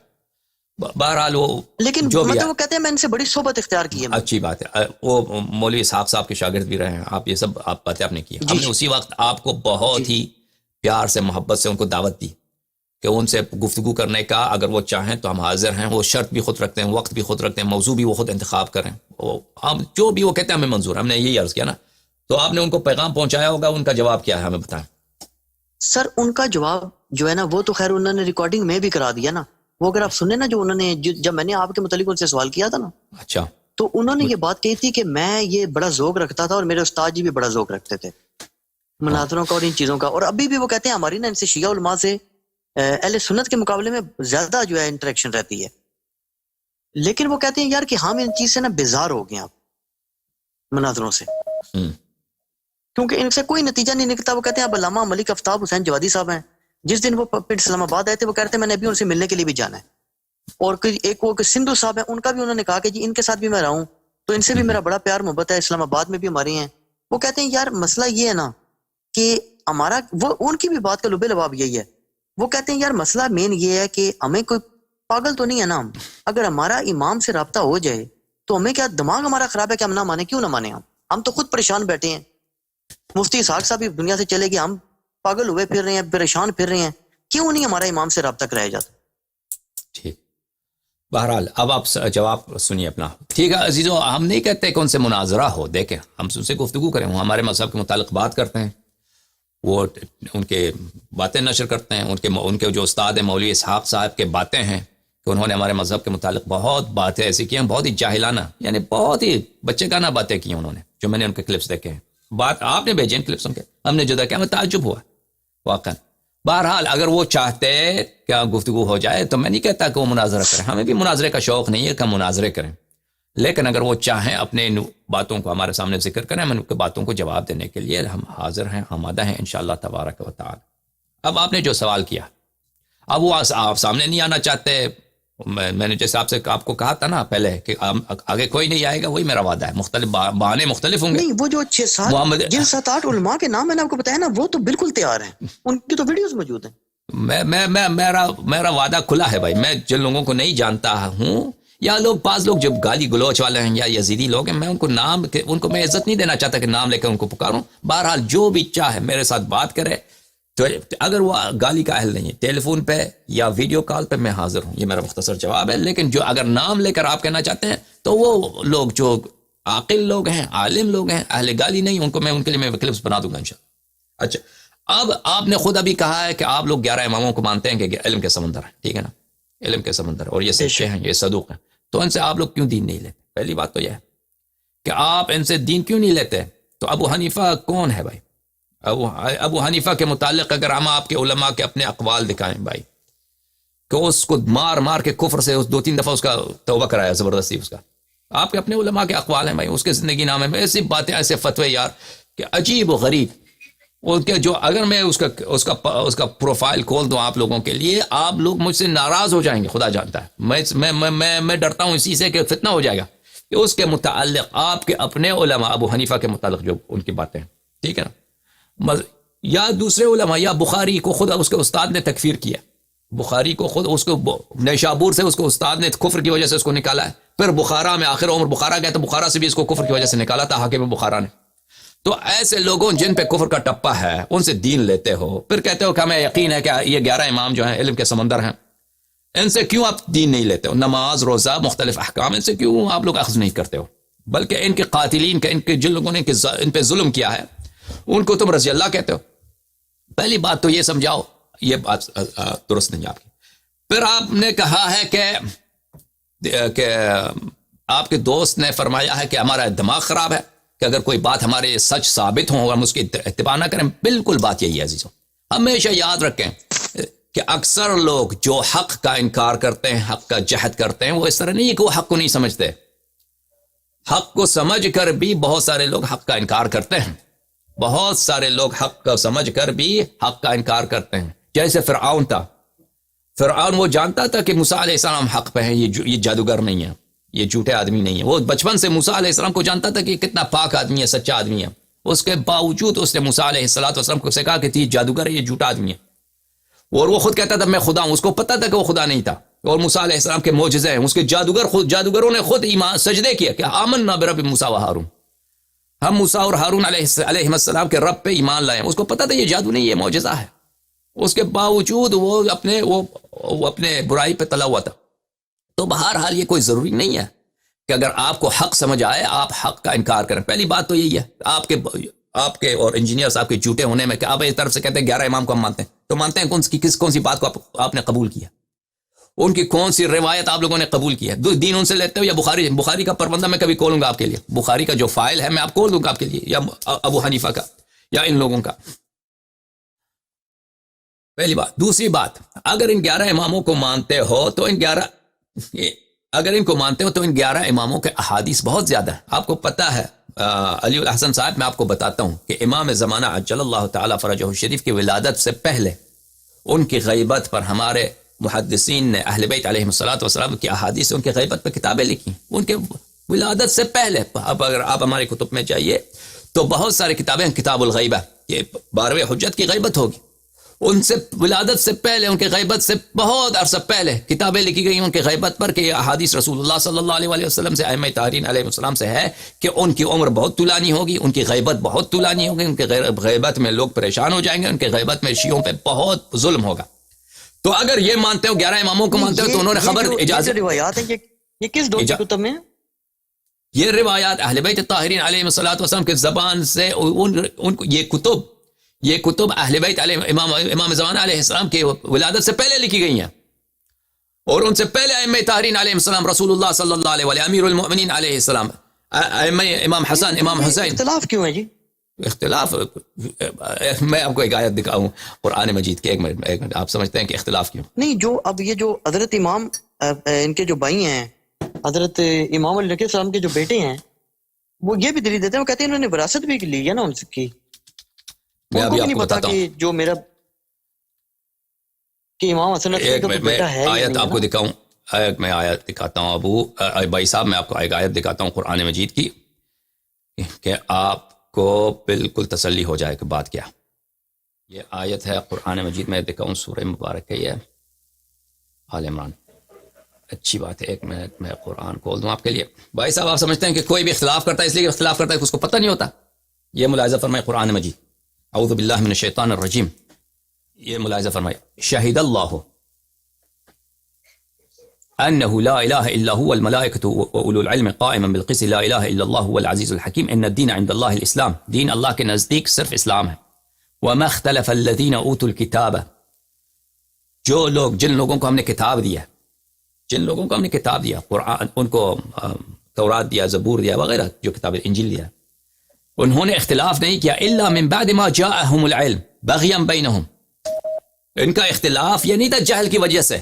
بہرحال وہ لیکن جو بھی مطلب وہ کہتے ہیں میں ان سے بڑی صحبت اختیار کی ہے. اچھی بات ہے، وہ مولوی اسحاق صاحب کے شاگرد بھی رہے ہیں، آپ یہ سب آپ باتیں آپ نے کی. ہم نے اسی وقت آپ کو بہت ہی پیار سے، محبت سے ان کو دعوت دی کہ ان سے گفتگو کرنے کا اگر وہ چاہیں تو ہم حاضر ہیں. وہ شرط بھی خود رکھتے ہیں، وقت بھی خود رکھتے ہیں، موضوع بھی وہ خود انتخاب کریں، ہم جو بھی وہ کہتے ہیں ہمیں منظور. ہم نے یہی عرض کیا نا، تو آپ نے ان کو پیغام پہنچایا ہوگا، ان کا جواب کیا ہے ہمیں بتائیں. سر ان کا جواب جو ہے نا وہ تو خیر انہوں نے ریکارڈنگ میں بھی کرا دیا نا. وہ اگر آپ سنیں نا، جو انہوں نے جب میں نے آپ کے متعلق ان سے سوال کیا تھا نا، اچھا، تو انہوں نے یہ بات کہی تھی کہ میں یہ بڑا ذوق رکھتا تھا اور میرے استاد جی بھی بڑا ذوق رکھتے تھے مناظروں کا اور ان چیزوں کا. اور ابھی بھی وہ کہتے ہیں ہماری نا ان سے شیعہ علماء سے اہل سنت کے مقابلے میں زیادہ جو ہے انٹریکشن رہتی ہے. لیکن وہ کہتے ہیں یار کہ ہم ان چیز سے نا بیزار ہو گئے آپ مناظروں سے، کیونکہ ان سے کوئی نتیجہ نہیں نکلتا. وہ کہتے ہیں اب علامہ ملک آفتاب حسین جوادی صاحب ہیں، جس دن وہ پھر اسلام آباد آئے تھے وہ کہتے ہیں میں نے ابھی ان سے ملنے کے لیے بھی جانا ہے. اور ایک وہ سندھو صاحب ہیں، ان کا بھی انہوں نے کہا کہ جی ان کے ساتھ بھی میں رہا ہوں، تو ان سے بھی میرا بڑا پیار محبت ہے، اسلام آباد میں بھی ہماری ہیں. وہ کہتے ہیں یار مسئلہ یہ ہے نا کہ ہمارا، وہ ان کی بھی بات کا لبے لباب یہی ہے. وہ کہتے ہیں یار مسئلہ مین یہ ہے کہ ہمیں کوئی پاگل تو نہیں ہے نا، ہم اگر ہمارا امام سے رابطہ ہو جائے تو ہمیں کیا دماغ ہمارا خراب ہے کہ ہم نہ مانیں؟ کیوں نہ مانیں؟ ہم تو خود پریشان بیٹھے ہیں. مفتی اسحاق صاحب بھی دنیا سے چلے گئے، ہم پاگل ہوئے پھر رہے ہیں، پریشان پھر رہے ہیں، کیوں نہیں ہمارا امام سے رابطہ کرایا جاتا؟ ٹھیک، بہرحال اب آپ جواب سنیے اپنا. ٹھیک ہے عزیزوں، ہم نہیں کہتے کہ ان سے مناظرہ ہو، دیکھیں ہم ان سے گفتگو کریں، وہ ہمارے مذہب کے متعلق بات کرتے ہیں، وہ ان کے باتیں نشر کرتے ہیں، ان کے جو استاد ہیں مولوی اسحاق صاحب کے باتیں ہیں کہ انہوں نے ہمارے مذہب کے متعلق بہت باتیں ایسی کی ہیں، بہت ہی جاہلانہ، یعنی بہت ہی بچے گانا باتیں کی ہیں انہوں نے، جو میں نے ان کے کلپس دیکھے ہیں. بات آپ نے بھیجے ان کلپس ان کے، ہم نے جدا کیا، میں تعجب ہوا واقعا. بہرحال اگر وہ چاہتے کہ گفتگو ہو جائے تو میں نہیں کہتا کہ وہ مناظرہ کریں، ہمیں بھی مناظرے کا شوق نہیں ہے کہ ہم مناظرے کریں، لیکن اگر وہ چاہیں اپنے باتوں کو ہمارے سامنے ذکر کریں، ہم ان کی باتوں کو جواب دینے کے لیے ہم حاضر ہیں، آمادہ ہیں انشاءاللہ تبارک و تعالی. اب آپ نے جو سوال کیا، اب وہ آپ سامنے نہیں آنا چاہتے. میں نے جیسے آپ کو کہا تھا نا پہلے کہ آگے کوئی نہیں آئے گا، وہی میرا وعدہ ہے. مختلف بہانے مختلف ہوں گے. نہیں، وہ جو 6-7 جن 7-8 علماء کے نام میں نے آپ کو بتایا نا، وہ تو بالکل تیار ہیں، ان کی تو ویڈیوز موجود ہیں. میرا وعدہ کھلا ہے بھائی. میں جن لوگوں کو نہیں جانتا ہوں، یا بعض لوگ جب گالی گلوچ والے ہیں یا یزیدی لوگ ہیں، میں ان کو میں عزت نہیں دینا چاہتا کہ نام لے کر ان کو پکاروں. بہرحال جو بھی چاہے میرے ساتھ بات کرے، تو اگر وہ گالی کا اہل نہیں ہے، ٹیلی فون پہ یا ویڈیو کال پہ میں حاضر ہوں. یہ میرا مختصر جواب ہے. لیکن جو اگر نام لے کر آپ کہنا چاہتے ہیں تو وہ لوگ جو عاقل لوگ ہیں، عالم لوگ ہیں، اہل گالی نہیں، ان کے لیے میں کلپس بنا دوں گا انشاءاللہ. اچھا، اب آپ نے خود ابھی کہا ہے کہ آپ لوگ 11 اماموں کو مانتے ہیں کہ علم کے سمندر ہیں، ٹھیک ہے نا، علم کے سمندر، اور یہ سچے ہیں، یہ صدوق ہیں. تو ان سے آپ لوگ کیوں دین نہیں لیتے؟ پہلی بات تو یہ ہے کہ آپ ان سے دین کیوں نہیں لیتے. تو ابو حنیفہ کون ہے بھائی؟ ابو حنیفہ کے متعلق اگر ہم آپ کے علماء کے اپنے اقوال دکھائیں بھائی، کہ اس کو مار کے کفر سے 2-3 دفعہ اس کا توبہ کرایا زبردستی، اس کا آپ کے اپنے علماء کے اقوال ہیں بھائی، اس کے زندگی نامے میں ایسی باتیں، ایسے فتوے یار کہ عجیب و غریب. ان کے جو اگر میں اس کا پروفائل کھول دوں آپ لوگوں کے لیے، آپ لوگ مجھ سے ناراض ہو جائیں گے، خدا جانتا ہے. میں ڈرتا ہوں اسی سے کہ فتنہ ہو جائے گا کہ اس کے متعلق آپ کے اپنے علماء ابو حنیفہ کے متعلق جو ان کی باتیں ہیں، ٹھیک ہے نا، یا دوسرے علماء، یا بخاری کو خود اس کے استاد نے تکفیر کیا، بخاری کو خود اس کو نیشابور سے اس کو استاد نے کفر کی وجہ سے اس کو نکالا ہے. پھر بخارا میں آخر عمر بخارا گیا تو بخارا سے بھی اس کو کفر کی وجہ سے نکالا تھا حاکم بخارا نے. تو ایسے لوگوں جن پہ کفر کا ٹپا ہے ان سے دین لیتے ہو، پھر کہتے ہو کہ ہمیں یقین ہے کہ یہ 11 امام جو ہیں علم کے سمندر ہیں، ان سے کیوں آپ دین نہیں لیتے ہو؟ نماز، روزہ، مختلف احکام، ان سے کیوں آپ لوگ اخذ نہیں کرتے ہو؟ بلکہ ان کے قاتلین کا، ان کے جن لوگوں نے ان پہ ظلم کیا ہے، ان کو تم رضی اللہ کہتے ہو. پہلی بات تو یہ سمجھاؤ، یہ بات درست نہیں آپ کی. پھر آپ نے کہا ہے کہ آپ کے دوست نے فرمایا ہے کہ ہمارا دماغ خراب ہے، کہ اگر کوئی بات ہمارے سچ ثابت ہو ہم اس کی اتباع نہ کریں. بالکل بات یہی ہے عزیزوں. ہمیشہ یاد رکھیں کہ اکثر لوگ جو حق کا انکار کرتے ہیں، حق کا جہد کرتے ہیں، وہ اس طرح نہیں ہے کہ وہ حق کو نہیں سمجھتے. حق کو سمجھ کر بھی بہت سارے لوگ حق کا انکار کرتے ہیں. بہت سارے لوگ حق کا سمجھ کر بھی حق کا انکار کرتے ہیں. جیسے فرعون تھا، فرعون وہ جانتا تھا کہ موسیٰ علیہ السلام حق پہ ہیں، یہ جادوگر نہیں ہے، یہ جھوٹے آدمی نہیں ہے. وہ بچپن سے موسیٰ علیہ السلام کو جانتا تھا کہ یہ کتنا پاک آدمی ہے، سچا آدمی ہے. اس کے باوجود اس نے موسیٰ علیہ السلام کو سے کہا کہ یہ جادوگر ہے، یہ جھوٹا آدمی ہے. اور وہ خود کہتا تھا میں خدا ہوں. اس کو پتا تھا کہ وہ خدا نہیں تھا. اور موسیٰ علیہ السلام کے معجزے ہیں، اس کے جادوگروں نے خود ایمان سجدے کیا کہ آمنا برب موسیٰ و ہارون، ہم موسیٰ اور ہارون علیہ السلام کے رب پہ ایمان لائے. اس کو پتا تھا یہ جادو نہیں، یہ معجزہ ہے. اس کے باوجود وہ اپنے برائی پہ تلا ہوا تھا. تو بہرحال یہ کوئی ضروری نہیں ہے کہ اگر آپ کو حق سمجھ آئے آپ حق کا انکار کریں. پہلی بات تو یہی ہے. آپ کے اور انجینئرز آپ کے جھوٹے ہونے میں کہ آپ ایک طرف سے کہتے ہیں 11 امام کو ہم مانتے ہیں، تو مانتے ہیں کون سی بات کو آپ نے قبول کیا؟ ان کی کون سی روایت آپ لوگوں نے قبول کی ہے؟ دین ان سے لیتے ہو؟ یا بخاری کا پروندہ میں کبھی کھولوں گا آپ کے لیے، بخاری کا جو فائل ہے میں آپ کھول دوں گا آپ کے لیے، یا ابو حنیفہ کا، یا ان لوگوں کا. پہلی بات. دوسری بات، اگر ان 11 اماموں کو مانتے ہو تو ان 11 اماموں کے احادیث بہت زیادہ ہیں. آپ کو پتا ہے علی الحسن صاحب، میں آپ کو بتاتا ہوں کہ امام زمانہ عجل اللہ تعالی فرجہ الشریف کی ولادت سے پہلے ان کی غیبت پر ہمارے محدثین نے اہل بیت علیہم الصلوۃ کی احادیث، ان کی غیبت پر کتابیں لکھی. ان کے ولادت سے پہلے اگر آپ ہمارے کتب میں جائیے تو بہت سارے کتابیں، کتاب الغیبہ، یہ 12ویں حجت کی غیبت ہوگی. ان سے ولادت سے پہلے، ان کے غیبت سے بہت عرصہ پہلے کتابیں لکھی گئی ان کے غیبت پر کہ یہ احادیث رسول اللہ صلی اللہ علیہ وسلم سے، ائمہ طاہرین علیہ السلام سے ہے کہ ان کی عمر بہت طولانی ہوگی، ان کی غیبت بہت طولانی ہوگی، ان کے غیبت میں لوگ پریشان ہو جائیں گے، ان کے غیبت میں شیعوں پہ بہت ظلم ہوگا. تو اگر یہ مانتے ہو 11 اماموں کو مانتے ہو تو انہوں نے خبر اجازت روایات ہیں یہ کس دو کتب میں؟ یہ روایات اہل بیت طاہرین علیہ السلام کی زبان سے یہ کتب اہل بیت علیہ امام زمانہ علیہ السلام کی ولادت سے پہلے لکھی گئی ہیں. اور ان سے پہلے ائمہ طاہرین علیہ السلام، رسول اللہ صلی اللہ علیہ وآلہ، امیر المؤمنین علیہ السلام، امام حسن، امام حسین. اختلاف کیوں ہے جی؟ اختلاف، میں آپ کو ایک آیت دکھاؤں قرآن مجید کے. ایک منٹ آپ سمجھتے ہیں کہ اختلاف کیوں؟ نہیں، جو اب یہ جو حضرت امام ان کے جو بھائی ہیں، حضرت امام علیہ السلام کے جو بیٹے ہیں، وہ یہ بھی دلیل دیتے ہیں، وہ کہتے ہیں انہوں نے وراثت بھی لی ہے نا ان سے کی. میں ان کو ابھی بھی آپ نہیں کو پتا بتاتا کہ ہوں. جو میرا کہ امام حسن علیہ ایک کا میں بیٹا ہے یا آیت نہیں آپ کو ہے نا؟ دکھاؤں. میں آیت دکھاتا ہوں ابو بھائی صاحب، میں آپ کو ایک آیت دکھاتا ہوں قرآن مجید کی کہ آپ کو بالکل تسلی ہو جائے کہ بات کیا. یہ آیت ہے قرآن مجید میں دکھاؤں، سورہ مبارک ہے یہ آل عمران. اچھی بات ہے، ایک منٹ میں قرآن کھول دوں آپ کے لیے. بھائی صاحب آپ سمجھتے ہیں کہ کوئی بھی اختلاف کرتا ہے اس لیے اختلاف کرتا ہے کہ اس کو پتہ نہیں ہوتا. یہ ملاحظہ فرمائے قرآن مجید. اعوذ باللہ من الشیطان الرجیم. یہ ملاحظہ فرمائے، شہید اللہ انه لا اله الا هو الملائکۃ واولو العلم قائما بالقسط لا الہ الا اللہ هو العزیز الحکیم ان الدین عند اللہ الاسلام. دین اللہ کے نزدیک صرف اسلام ہے. وما اختلف الذین اوتوا الکتاب، جو لوگ، جن لوگوں کو ہم نے کتاب دیا، جن لوگوں کو ہم نے کتاب دیا، قرآن، ان کو تورات دیا، زبور دیا وغیرہ، جو کتاب انجیل دیا، انہوں نے اختلاف نہیں کیا الا من بعد ما جاءهم العلم بغیا بینہم. ان کا اختلاف یہ نہیں تھا جہل کی وجہ سے،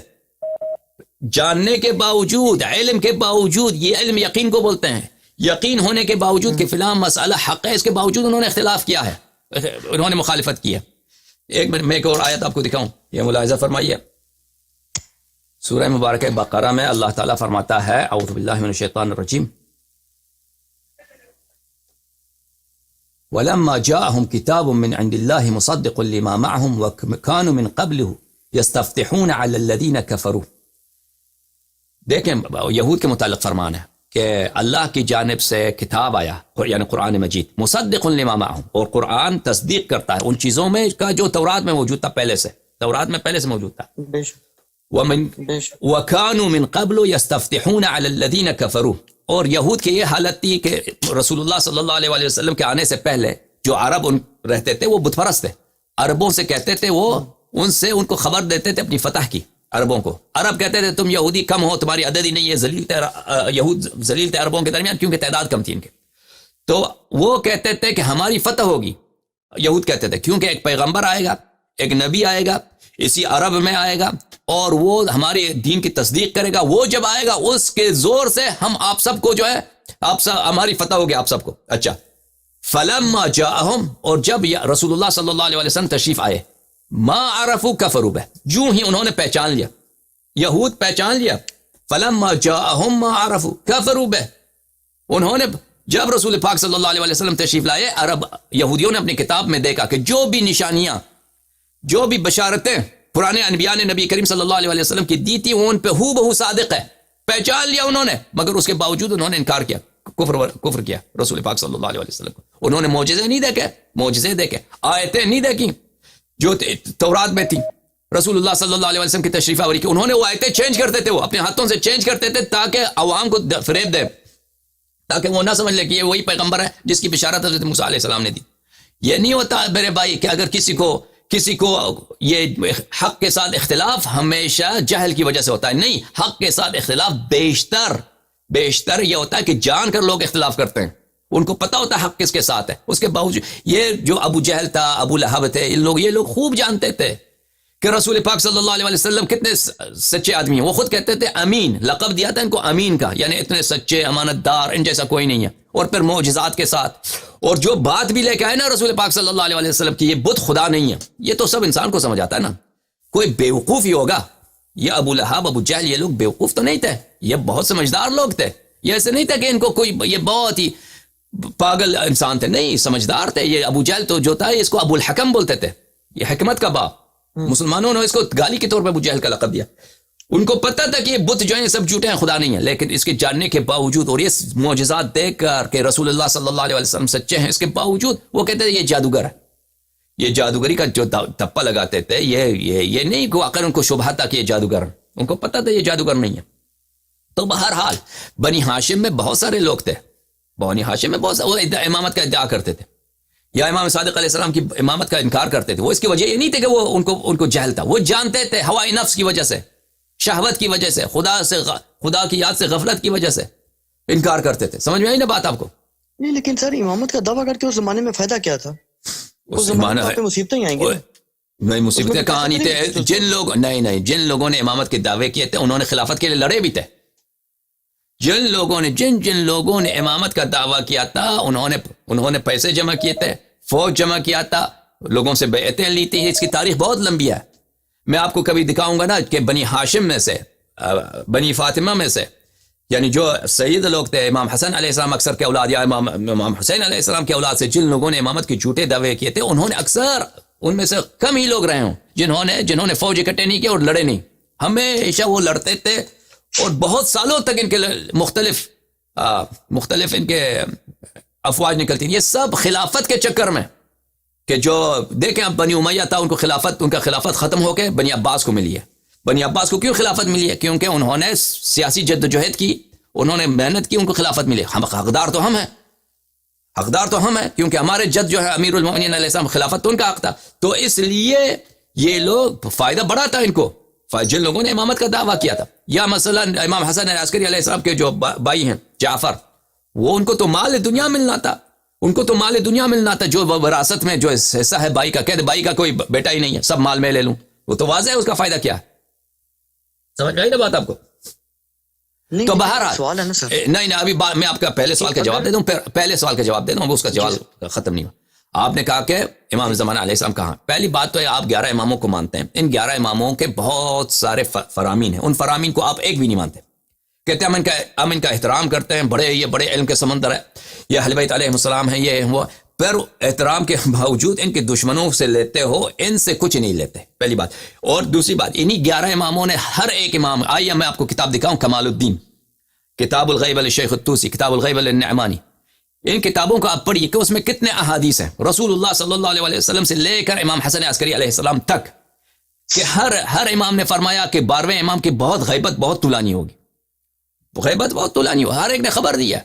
جاننے کے باوجود، علم کے باوجود. یہ علم یقین کو بولتے ہیں. یقین ہونے کے باوجود کہ فلاں مسئلہ حق ہے، اس کے باوجود انہوں نے اختلاف کیا ہے، انہوں نے مخالفت کی ہے. ایک منٹ میں ایک اور آیت آپ کو دکھاؤں، یہ ملاحظہ فرمائیے. سورہ مبارکہ بقرہ میں اللہ تعالیٰ فرماتا ہے، اعوذ باللہ من الشیطان الرجیم، وَلَمَّا جَاءَهُمْ كِتَابٌ مِّنْ عِنْدِ اللَّهِ مُصَدِّقٌ لِمَا مَعَهُمْ وَكَانُوا مِنْ قَبْلِهُ يَسْتَفْتِحُونَ عَلَى الَّذِينَ كَفَرُوا. دیکھیں یہود کے متعلق فرمان ہے کہ اللہ کی جانب سے کتاب آیا، یعنی قرآن مجید، مصدق لما معہم، اور قرآن تصدیق کرتا ہے ان چیزوں میں کا جو تورات میں موجود تھا، پہلے سے تورات میں پہلے سے موجود تھا. وَكَانُوا مِن قَبْلُ يَسْتَفْتِحُونَ عَلَى الَّذِينَ كَفَرُوا. اور یہود کی یہ حالت تھی کہ رسول اللہ صلی اللہ علیہ وآلہ وسلم کے آنے سے پہلے جو عرب رہتے تھے وہ بت پرست تھے. عربوں سے کہتے تھے، وہ ان کو خبر دیتے تھے اپنی فتح کی. عربوں کو عرب کہتے تھے تم یہودی کم ہو، تمہاری عدد ہی نہیں ہے. ذلیل تھے یہود، ذلیل تھے عربوں کے درمیان کیونکہ تعداد کم تھی ان کے. تو وہ کہتے تھے کہ ہماری فتح ہوگی. یہود کہتے تھے کیونکہ ایک پیغمبر آئے گا، ایک نبی آئے گا، اسی عرب میں آئے گا، اور وہ ہمارے دین کی تصدیق کرے گا. وہ جب آئے گا اس کے زور سے ہم آپ سب کو جو ہے، آپ سب ہماری فتح ہوگی آپ سب کو. اچھا، فلما جاءہم، اور جب رسول اللہ صلی اللہ علیہ وسلم تشریف آئے، ما عرفوا کفروا بہ، جو ہی انہوں نے پہچان لیا، یہود پہچان لیا. فلما جاءہم ما عرفوا کفروا بہ، انہوں نے جب رسول پاک صلی اللہ علیہ وسلم تشریف لائے، عرب یہودیوں نے اپنی کتاب میں دیکھا کہ جو بھی نشانیاں، جو بھی بشارتیں پرانے انبیاء نے نبی کریم صلی اللہ علیہ وسلم کی دی تھی، وہ ان پہ ہو بہو صادق ہے. پہچان لیا انہوں نے، مگر اس کے باوجود انہوں نے انکار کیا، کفر کیا رسول پاک صلی اللہ علیہ وسلم کو. انہوں نے معجزے نہیں دیکھے، معجزے دیکھے، آیتیں نہیں دیکھی جو تورات میں تھی رسول اللہ صلی اللہ علیہ وسلم کی تشریف آوری کی. انہوں نے وہ آیتیں چینج کرتے تھے، وہ اپنے ہاتھوں سے چینج کرتے تھے تاکہ عوام کو فریب دے، تاکہ وہ نہ سمجھ لے کہ یہ وہی پیغمبر ہے جس کی بشارت حضرت موسیٰ علیہ السلام نے دی. یہ نہیں ہوتا میرے بھائی کہ اگر کسی کو یہ حق کے ساتھ اختلاف ہمیشہ جہل کی وجہ سے ہوتا ہے. نہیں، حق کے ساتھ اختلاف بیشتر یہ ہوتا ہے کہ جان کر لوگ اختلاف کرتے ہیں. ان کو پتہ ہوتا ہے حق کس کے ساتھ ہے، اس کے باوجود. یہ جو ابو جہل تھا، ابو لہب تھے، یہ لوگ خوب جانتے تھے کہ رسول پاک صلی اللہ علیہ وسلم کتنے سچے آدمی ہیں. وہ خود کہتے تھے امین، لقب دیا تھا ان کو امین کا، یعنی اتنے سچے، امانت دار، ان جیسا کوئی نہیں ہے. اور پھر معجزات کے ساتھ، اور جو بات بھی لے کے آئے نا رسول پاک صلی اللہ علیہ وسلم کی، یہ بت خدا نہیں ہے، یہ تو سب انسان کو سمجھ آتا ہے نا. کوئی بیوقوف ہی ہوگا. یہ ابو لہب، ابو جہل، یہ لوگ بیوقوف تو نہیں تھے، یہ بہت سمجھدار لوگ تھے. یہ ایسے نہیں تھا کہ ان کو کوئی، یہ بہت ہی پاگل انسان تھے، نہیں، سمجھدار تھے. یہ ابو جہل تو جو تھا اس کو ابو الحکم بولتے تھے، یہ حکمت کا باپ. مسلمانوں نے اس کو گالی کے طور پہ ابو جہل کا لقب دیا. ان کو پتہ تھا کہ یہ بت جو ہیں سب جھوٹے ہیں، خدا نہیں ہے، لیکن اس کے جاننے کے باوجود اور یہ معجزات دیکھ کر کہ رسول اللہ صلی اللہ علیہ وسلم سچے ہیں، اس کے باوجود وہ کہتے ہیں یہ جادوگر ہے. یہ جادوگری کا جو تپا لگاتے تھے، یہ نہیں کہ آخر ان کو شبہ تھا کہ یہ جادوگر ہے، ان کو پتہ تھا یہ جادوگر نہیں ہے. تو بہرحال بنی ہاشم میں بہت سارے لوگ تھے، بنی ہاشم میں بہت سارے، وہ امامت کا ادعا کرتے تھے یا امام صادق علیہ السلام کی امامت کا انکار کرتے تھے. وہ اس کی وجہ یہ نہیں تھی کہ وہ ان کو جہل تھا، وہ جانتے تھے ہوائے نفس کی وجہ سے، شہوت کی وجہ سے، خدا کی یاد سے غفلت کی وجہ سے انکار کرتے تھے. سمجھ میں آئی نا بات آپ کو؟ نہیں لیکن سر امامت کا دعویٰ کر کے اس زمانے میں فائدہ کیا تھا؟ اس زمانے میں مصیبتیں ہی آئیں گی. نہیں مصیبتیں کہاں نہیں تھے. جن لوگوں نے امامت کے دعوے کیے تھے انہوں نے خلافت کے لیے لڑے بھی تھے. جن لوگوں نے امامت کا دعویٰ کیا تھا انہوں نے پیسے جمع کیے تھے، فوج جمع کیا تھا، لوگوں سے بیعتیں لی تھی. اس کی تاریخ بہت لمبی ہے. میں آپ کو کبھی دکھاؤں گا نا کہ بنی ہاشم میں سے، بنی فاطمہ میں سے، یعنی جو سید لوگ تھے، امام حسن علیہ السلام اکثر کے اولاد یا امام حسین علیہ السلام کے اولاد سے جن لوگوں نے امامت کے جھوٹے دعوے کیے تھے انہوں نے اکثر ان میں سے کم ہی لوگ رہے ہوں جنہوں نے فوج اکٹھے نہیں کیے اور لڑے نہیں. ہمیشہ وہ لڑتے تھے اور بہت سالوں تک ان کے مختلف ان کے افواج نکلتی. یہ سب خلافت کے چکر میں، کہ جو دیکھیں اب بنی امیہ تھا، ان کا خلافت ختم ہو کے بنی عباس کو ملی ہے. بنی عباس کو کیوں خلافت ملی ہے؟ کیونکہ انہوں نے سیاسی جدوجہد کی، انہوں نے محنت کی، ان کو خلافت ملی. حقدار تو ہم ہیں کیونکہ ہمارے جد جو ہے امیر المؤمنین علیہ السلام، خلافت تو ان کا حق تھا. تو اس لیے یہ لوگ فائدہ بڑا تھا ان کو، جن لوگوں نے امامت کا دعویٰ کیا تھا. یا مثلا امام حسن عسکری علیہ السلام کے جو بھائی ہیں جعفر، وہ ان کو تو مال دنیا ملنا تھا، جو وراثت میں جو حصہ ہے بھائی کا، کہتے بھائی کا کوئی بیٹا ہی نہیں ہے، سب مال میں لے لوں. وہ تو واضح ہے اس کا فائدہ کیا ہے. سمجھ میں آئی نا بات آپ کو؟ تو بہرحال سوال ہے نا سر. نہیں ابھی میں آپ کا پہلے سوال کا جواب دے دوں، پہلے سوال کا جواب دے دوں، اس کا جواب ختم نہیں ہوا. آپ نے کہا کہ امام زمانہ علیہ السلام کہاں. پہلی بات تو ہے آپ 11 اماموں کو مانتے ہیں. ان 11 اماموں کے بہت سارے فرامین ہیں، ان فرامین کو آپ ایک بھی نہیں مانتے. کہتے ہیں ہم ان کا احترام کرتے ہیں، یہ بڑے علم کے سمندر ہے، یہ اہل بیت علیہ السلام ہیں، یہ وہ. پر احترام کے باوجود ان کے دشمنوں سے لیتے ہو، ان سے کچھ نہیں لیتے، پہلی بات. اور دوسری بات، انہی 11 اماموں نے ہر ایک امام، آئیے میں آپ کو کتاب دکھاؤں، کمال الدین، کتاب الغیب للشیخ الطوسی، کتاب الغیب للنعمانی. ان کتابوں کو آپ پڑھیے کہ اس میں کتنے احادیث ہیں رسول اللہ صلی اللہ علیہ وسلم سے لے کر امام حسن عسکری علیہ السلام تک، کہ ہر امام نے فرمایا کہ 12ویں امام کی غیبت بہت طولانی ہوگی. ہر ایک نے خبر دی ہے.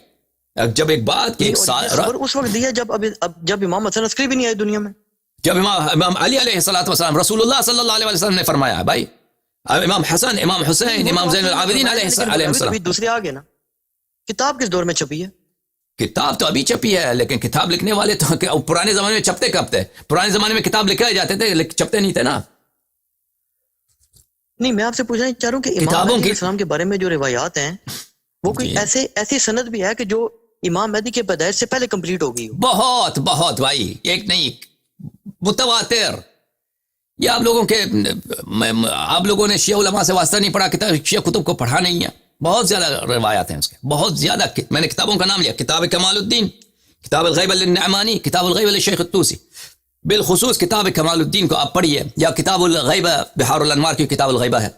جب ایک بات کی خبر اس وقت دی ہے جب امام حسن عسکری بھی نہیں آئے دنیا میں، جب امام علی علیہ السلام، رسول اللہ صلی اللہ علیہ وسلم نے فرمایا بھائی، امام حسن، امام حسین، امام زین العابدین علیہ السلام. دوسرے آگے نا. کتاب کس دور میں چھپی ہے؟ کتاب تو ابھی چھپی ہے، لیکن کتاب لکھنے والے تو پرانے زمانے میں چھپتے کب تھے؟ پرانے زمانے میں کتاب لکھے جاتے تھے، چھپتے نہیں تھے نا. نہیں میں آپ سے پوچھنا چاہ رہا ہوں کہ امام علیہ السلام کے بارے میں جو روایات ہیں وہ کوئی ایسی سند بھی ہے کہ جو امام مہدی کے پیدائش سے پہلے کمپلیٹ ہو گئی ہو؟ بہت بھائی، ایک نہیں، متواتر. یہ آپ لوگوں نے شیعہ علماء سے واسطہ نہیں پڑھا، شیعہ کتب کو پڑھا نہیں ہے. بہت زیادہ روایات ہیں اس کے، بہت زیادہ. میں نے کتابوں کا نام لیا، کتاب کمال الدین، کتاب الغیب للنعمانی، کتاب الغیب للشیخ الطوسی. بالخصوص کتاب کمال الدین کو آپ پڑھیے، یا کتاب الغیب بحار الانوار کی کتاب الغیبہ ہے،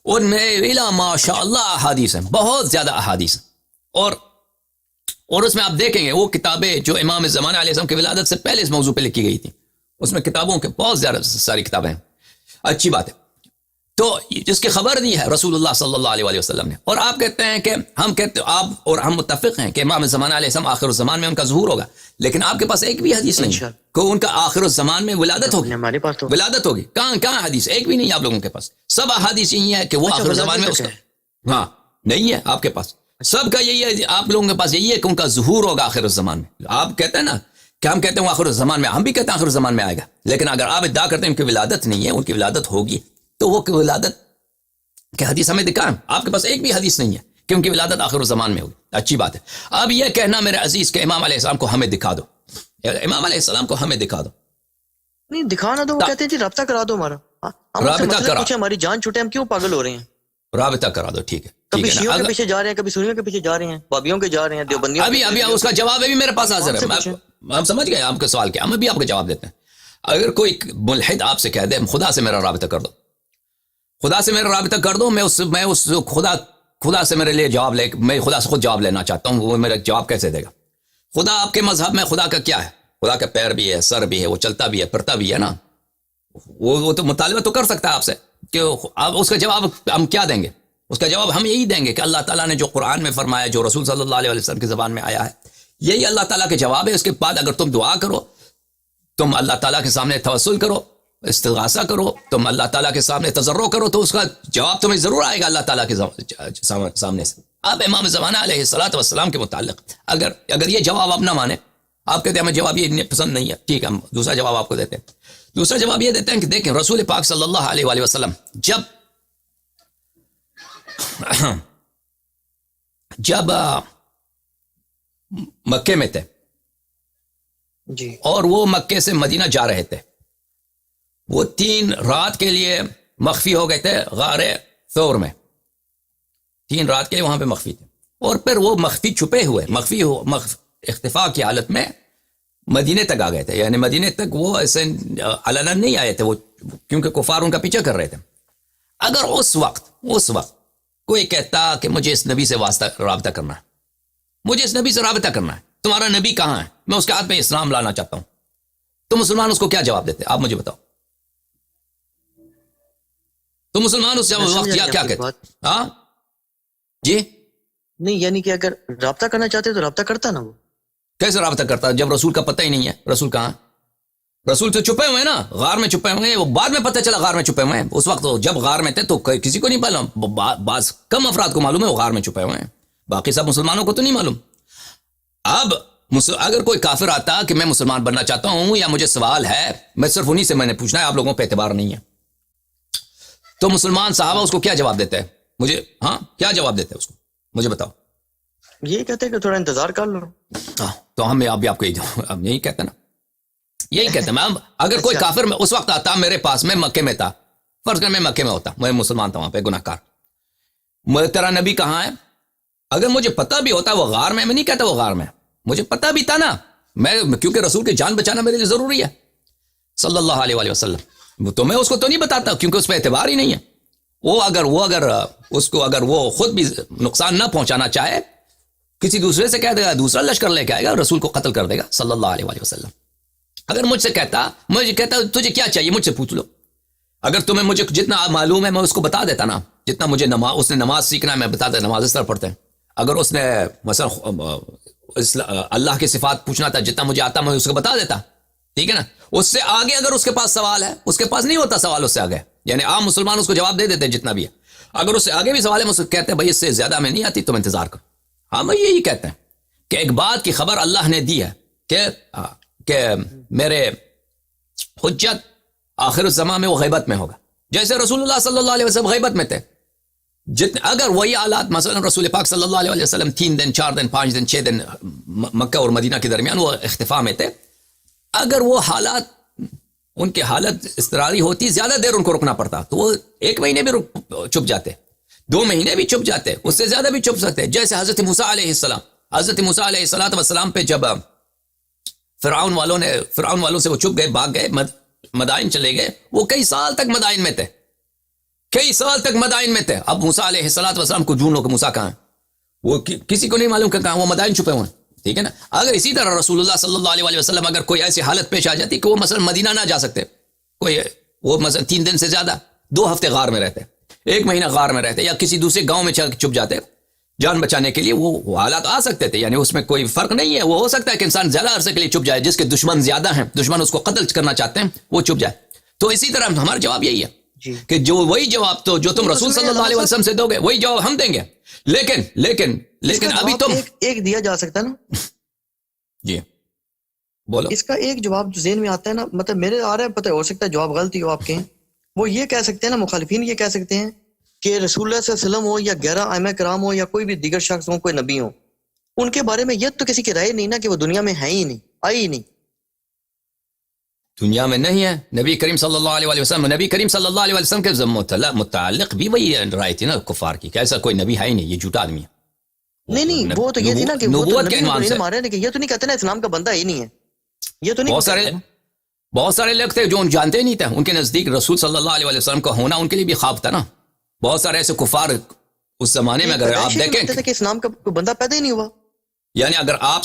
ان میں ماشاء اللہ احادیث ہیں، بہت زیادہ احادیث ہیں. اور اس میں آپ دیکھیں گے وہ کتابیں جو امام زمانہ علیہ السلام کی ولادت سے پہلے اس موضوع پہ لکھی گئی تھی، اس میں کتابوں کے بہت زیادہ ساری کتابیں ہیں. اچھی بات ہے. تو جس کی خبر دی ہے رسول اللہ صلی اللہ علیہ وسلم نے. اور آپ کہتے ہیں کہ آپ اور ہم متفق ہیں کہ امام زمانہ علیہ السلام آخر الزمان میں ان کا ظہور ہوگا، لیکن آپ کے پاس ایک بھی حدیث نہیں ہے کہ ان کا آخر الزمان میں ولادت ہوگی. ہمارے پاس تو ولادت ہوگی، کہاں حدیث؟ ایک بھی نہیں آپ لوگوں کے پاس. سب احادیث یہی ہے کہ وہ آخر الزمان میں اس کا نہیں ہے آپ کے پاس. سب کا یہی ہے، آپ لوگوں کے پاس یہی ہے کہ ان کا ظہور ہوگا آخر الزمان میں. آپ کہتے ہیں نا کہ ہم کہتے ہیں آخر الزمان میں، ہم بھی کہتے ہیں آخر الزمان میں آئے گا، لیکن اگر آپ ادعا کرتے ہیں ان کی ولادت نہیں ہے، ان کی ولادت ہوگی، تو وہ ولادت کہ حدیث ہمیں دکھائیں. آپ کے پاس ایک بھی حدیث نہیں ہے کہ ان کی ولادت آخر الزمان میں ہوگی. اچھی بات ہے. اب یہ کہنا میرے عزیز کہ امام علیہ السلام کو ہمیں دکھا دو، امام علیہ السلام کو ہمیں دکھا دو. نہیں دکھانا دو، وہ کہتے ہیں جی رابطہ کرا دو ہمارا. رابطہ کرا، ہماری جان چھوٹے، ہم کیوں پاگل ہو رہے ہیں؟ رابطہ کرا دو، ٹھیک ہے. کبھی شیعوں کے پیچھے جا رہے ہیں، کبھی سنیوں کے پیچھے جا رہے ہیں، بابیوں کے جا رہے ہیں، دیوبندیوں. ابھی اس کا جواب ابھی میرے پاس حاضر ہے. ہم سمجھ گئے آپ کے سوال کیا، ہم ابھی آپ کو جواب دیتے ہیں. اگر کوئی ملحد آپ سے کہہ دے خدا سے میرا رابطہ کر دو، خدا سے میرا رابطہ کر دو، میں اس خدا سے میرے لیے جواب میں خدا سے خود جواب لینا چاہتا ہوں، وہ میرا جواب کیسے دے گا؟ خدا آپ کے مذہب میں خدا کا کیا ہے؟ خدا کا پیر بھی ہے، سر بھی ہے، وہ چلتا بھی ہے، پھرتا بھی ہے نا. وہ تو مطالبہ تو کر سکتا ہے آپ سے کہ آپ اس کا جواب ہم کیا دیں گے؟ اس کا جواب ہم یہی دیں گے کہ اللہ تعالیٰ نے جو قرآن میں فرمایا، جو رسول صلی اللہ علیہ وسلم کی زبان میں آیا ہے، یہی اللہ تعالیٰ کے جواب ہے. اس کے بعد اگر تم دعا کرو، تم اللہ تعالیٰ کے سامنے توسل کرو، استغاثہ کرو، تم اللہ تعالیٰ کے سامنے تضرع کرو تو اس کا جواب تمہیں ضرور آئے گا اللہ تعالیٰ کے سامنے سے. اب امام زمانہ علیہ الصلوۃ والسلام کے متعلق اگر یہ جواب آپ نہ مانیں، آپ کہتے ہیں ہمیں جواب یہ پسند نہیں ہے، ٹھیک ہے ہم دوسرا جواب آپ کو دیتے ہیں. دوسرا جواب یہ دیتے ہیں کہ دیکھیں رسول پاک صلی اللہ علیہ وآلہ وسلم جب مکے میں تھے جی اور وہ مکے سے مدینہ جا رہے تھے، وہ 3 رات کے لیے مخفی ہو گئے تھے غار ثور میں، 3 رات کے لیے وہاں پہ مخفی تھے، اور پھر وہ مخفی چھپے ہوئے اختفاء کی حالت میں مدینے تک آ گئے تھے. یعنی مدینے تک وہ ایسے علنا نہیں آئے تھے، وہ کیونکہ کفار ان کا پیچھا کر رہے تھے. اگر اس وقت کوئی کہتا کہ مجھے اس نبی سے رابطہ کرنا ہے، مجھے اس نبی سے رابطہ کرنا ہے، تمہارا نبی کہاں ہے، میں اس کے ہاتھ میں اسلام لانا چاہتا ہوں، تو مسلمان اس کو کیا جواب دیتے؟ آپ مجھے بتاؤ. تو مسلمان اس وقت کیا کہتے؟ ہاں جی نہیں، یعنی کہ اگر رابطہ کرنا چاہتے تو رابطہ کرتا نا. وہ کیسے رابطہ کرتا جب رسول کا پتہ ہی نہیں ہے؟ رسول کہاں؟ رسول تو چھپے ہوئے ہیں نا، غار میں چھپے ہوئے ہیں. وہ بعد میں پتہ چلا غار میں چھپے ہوئے ہیں، اس وقت جب غار میں تھے تو کسی کو نہیں معلوم، بعض کم افراد کو معلوم ہے وہ غار میں چھپے ہوئے ہیں، باقی سب مسلمانوں کو تو نہیں معلوم. اب اگر کوئی کافر آتا کہ میں مسلمان بننا چاہتا ہوں یا مجھے سوال ہے، میں صرف انہی سے میں نے پوچھنا ہے، آپ لوگوں پہ اعتبار نہیں ہے، تو مسلمان صحابہ اس کو کیا جواب دیتے ہیں؟ مجھے کیا جواب دیتے ہیں اس کو؟ مجھے بتاؤ. یہ کہتے ہیں کہ تھوڑا انتظار کر لو. تو ہم اب آپ کو یہی کہتے ہیں نا، یہی کہتے ہیں. اگر کوئی کافر میں اس وقت آتا میرے پاس، میں مکے میں تھا، فرض کر میں مکے میں ہوتا، میں مسلمان تھا وہاں پہ گناہ کار، تیرا نبی کہاں ہے؟ اگر مجھے پتہ بھی ہوتا وہ غار میں نہیں کہتا وہ غار میں، مجھے پتہ بھی تھا نا، میں کیونکہ رسول کی جان بچانا میرے لیے ضروری ہے صلی اللہ علیہ وآلہ وسلم، تو میں اس کو تو نہیں بتاتا کیونکہ اس پہ اعتبار ہی نہیں ہے. اگر وہ خود بھی نقصان نہ پہنچانا چاہے، کسی دوسرے سے کہہ دے گا، دوسرا لشکر لے کے آئے گا، رسول کو قتل کر دے گا صلی اللہ علیہ وآلہ وسلم. اگر مجھ سے کہتا تجھے کیا چاہیے مجھ سے پوچھ لو، اگر تمہیں مجھے جتنا معلوم ہے میں اس کو بتا دیتا نا، جتنا مجھے اس نے نماز سیکھنا ہے میں بتاتا، نماز اس طرح پڑھتے ہیں. اگر اس نے مثلا اللہ کی صفات پوچھنا تھا، جتنا مجھے آتا میں اس کو بتا دیتا، ٹھیک ہے نا. اس سے آگے اگر اس کے پاس سوال ہے، اس کے پاس نہیں ہوتا سوال اس سے آگے، یعنی عام مسلمان اس کو جواب دے دیتے جتنا بھی ہے. اگر اس سے آگے بھی سوال ہے، مجھ کہتے ہیں بھائی اس سے زیادہ میں نہیں آتی، تم انتظار کرو. ہم یہی کہتے ہیں کہ ایک بات کی خبر اللہ نے دی ہے کہ میرے حجت آخر الزمان میں وہ غیبت میں ہوگا، جیسے رسول اللہ صلی اللہ علیہ وسلم غیبت میں تھے. اگر وہی حالات مثلا رسول پاک صلی اللہ علیہ وسلم 3 دن 4 دن 5 دن 6 دن مکہ اور مدینہ کے درمیان وہ اختفاء میں تھے، اگر وہ حالات ان کی حالت اضطراری ہوتی، زیادہ دیر ان کو رکنا پڑتا، تو وہ 1 مہینے بھی چھپ جاتے، 2 مہینے بھی چھپ جاتے، اس سے زیادہ بھی چھپ سکتے. جیسے حضرت موسیٰ علیہ السلام پہ جب فرعون والوں سے وہ چھپ گئے، بھاگ گئے، مدائن چلے گئے، وہ کئی سال تک مدائن میں تھے، اب موسیٰ علیہ السلام کو ڈھونڈو کہ موسیٰ کہاں ہے، وہ کسی کو نہیں معلوم کہ کہاں، وہ مدائن چھپے ہوئے، ٹھیک ہے نا. اگر اسی طرح رسول اللہ صلی اللہ علیہ وسلم اگر کوئی ایسی حالت پیش آ جاتی کہ وہ مثلا مدینہ نہ جا سکتے، وہ مثلا 3 دن سے زیادہ 2 ہفتے غار میں رہتے، 1 مہینہ غار میں رہتے، یا کسی دوسرے گاؤں میں چھپ جاتے جان بچانے کے لیے، وہ حالات آ سکتے تھے. یعنی اس میں کوئی فرق نہیں ہے، وہ ہو سکتا ہے کہ انسان زیادہ عرصے کے لیے چھپ جائے، جس کے دشمن زیادہ ہیں، دشمن اس کو قتل کرنا چاہتے ہیں، وہ چھپ جائے. تو اسی طرح ہمارا جواب یہی ہے کہ وہی جواب تو جو تم رسول صلی اللہ علیہ وسلم سے دو گے وہی جواب ہم دیں گے. لیکن ابھی تم ایک دیا جا سکتا ہے نا. جی بولو. اس کا ایک جواب جو ذہن میں آتا ہے نا، مطلب میرے آ رہا ہے، پتہ ہو سکتا ہے جواب غلطی ہو آپ کے، وہ یہ کہہ سکتے ہیں نا، مخالفین یہ کہہ سکتے ہیں کہ رسول اللہ صلی اللہ علیہ وسلم ہو یا 11 ائمہ کرام ہو یا کوئی بھی دیگر شخص ہو، کوئی نبی ہو، ان کے بارے میں یہ تو کسی کی رائے نہیں نا کہ وہ دنیا میں ہے ہی نہیں، آئی ہی نہیں، دنیا میں نہیں ہے. نبی کریم صلی اللہ علیہ وسلم کے متعلق بھی وہی رائے تھی نا کفار کی کہ ایسا کوئی نبی ہے ہی نہیں، یہ جھوٹا آدمی ہے. نہیں وہ تو یہ تھی نا کہ نبوت کے عنوان سے مارے، لیکن یہ تو نہیں کہتے نا اسلام کا بندہ ہی نہیں ہے، یہ تو نہیں. بہت سارے لوگ تھے جو جانتے نہیں تھے، ان کے نزدیک رسول صلی اللہ علیہ وسلم کا ہونا ان کے لیے بھی خواب تھا نا. بہت سارے ایسے کفار اس زمانے میں اگر آپ دیکھیں کہ اسلام کا کوئی بندہ پیدا ہی نہیں ہوا، یعنی اگر آپ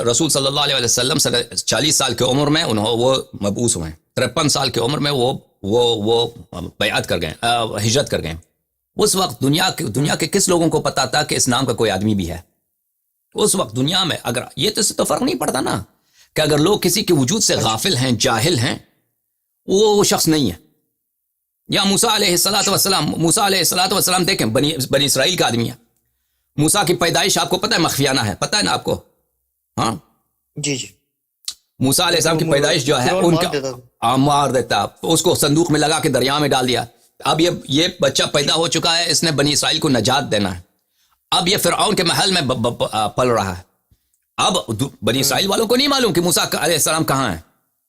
رسول صلی اللہ علیہ وسلم 40 سال کی عمر میں وہ مبعوث ہوئے، 53 سال کی عمر میں وہ بیعت کر گئے، ہجرت کر گئے. اس وقت دنیا کے کس لوگوں کو پتا تھا کہ اس نام کا کوئی آدمی بھی ہے؟ اس وقت دنیا میں اگر یہ تو فرق نہیں پڑتا نا کہ اگر لوگ کسی کے وجود سے غافل ہیں، جاہل ہیں، وہ شخص نہیں ہے. یا موسیٰ علیہ الصلوۃ والسلام دیکھیں بنی اسرائیل کا آدمی ہے. موسیٰ کی پیدائش آپ کو پتہ ہے مخفیانہ ہے, پتہ ہے نا آپ کو؟ ہاں جی موسیٰ علیہ السلام کی پیدائش جو ہے ان کا مار دیتا, اس کو صندوق میں لگا کے دریا میں ڈال دیا. اب یہ بچہ پیدا ہو چکا ہے, اس نے بنی اسرائیل کو نجات دینا ہے. اب یہ فرعون کے محل میں پل رہا ہے. اب بنی اسرائیل والوں کو نہیں معلوم کہ موسیٰ علیہ السلام کہاں ہے.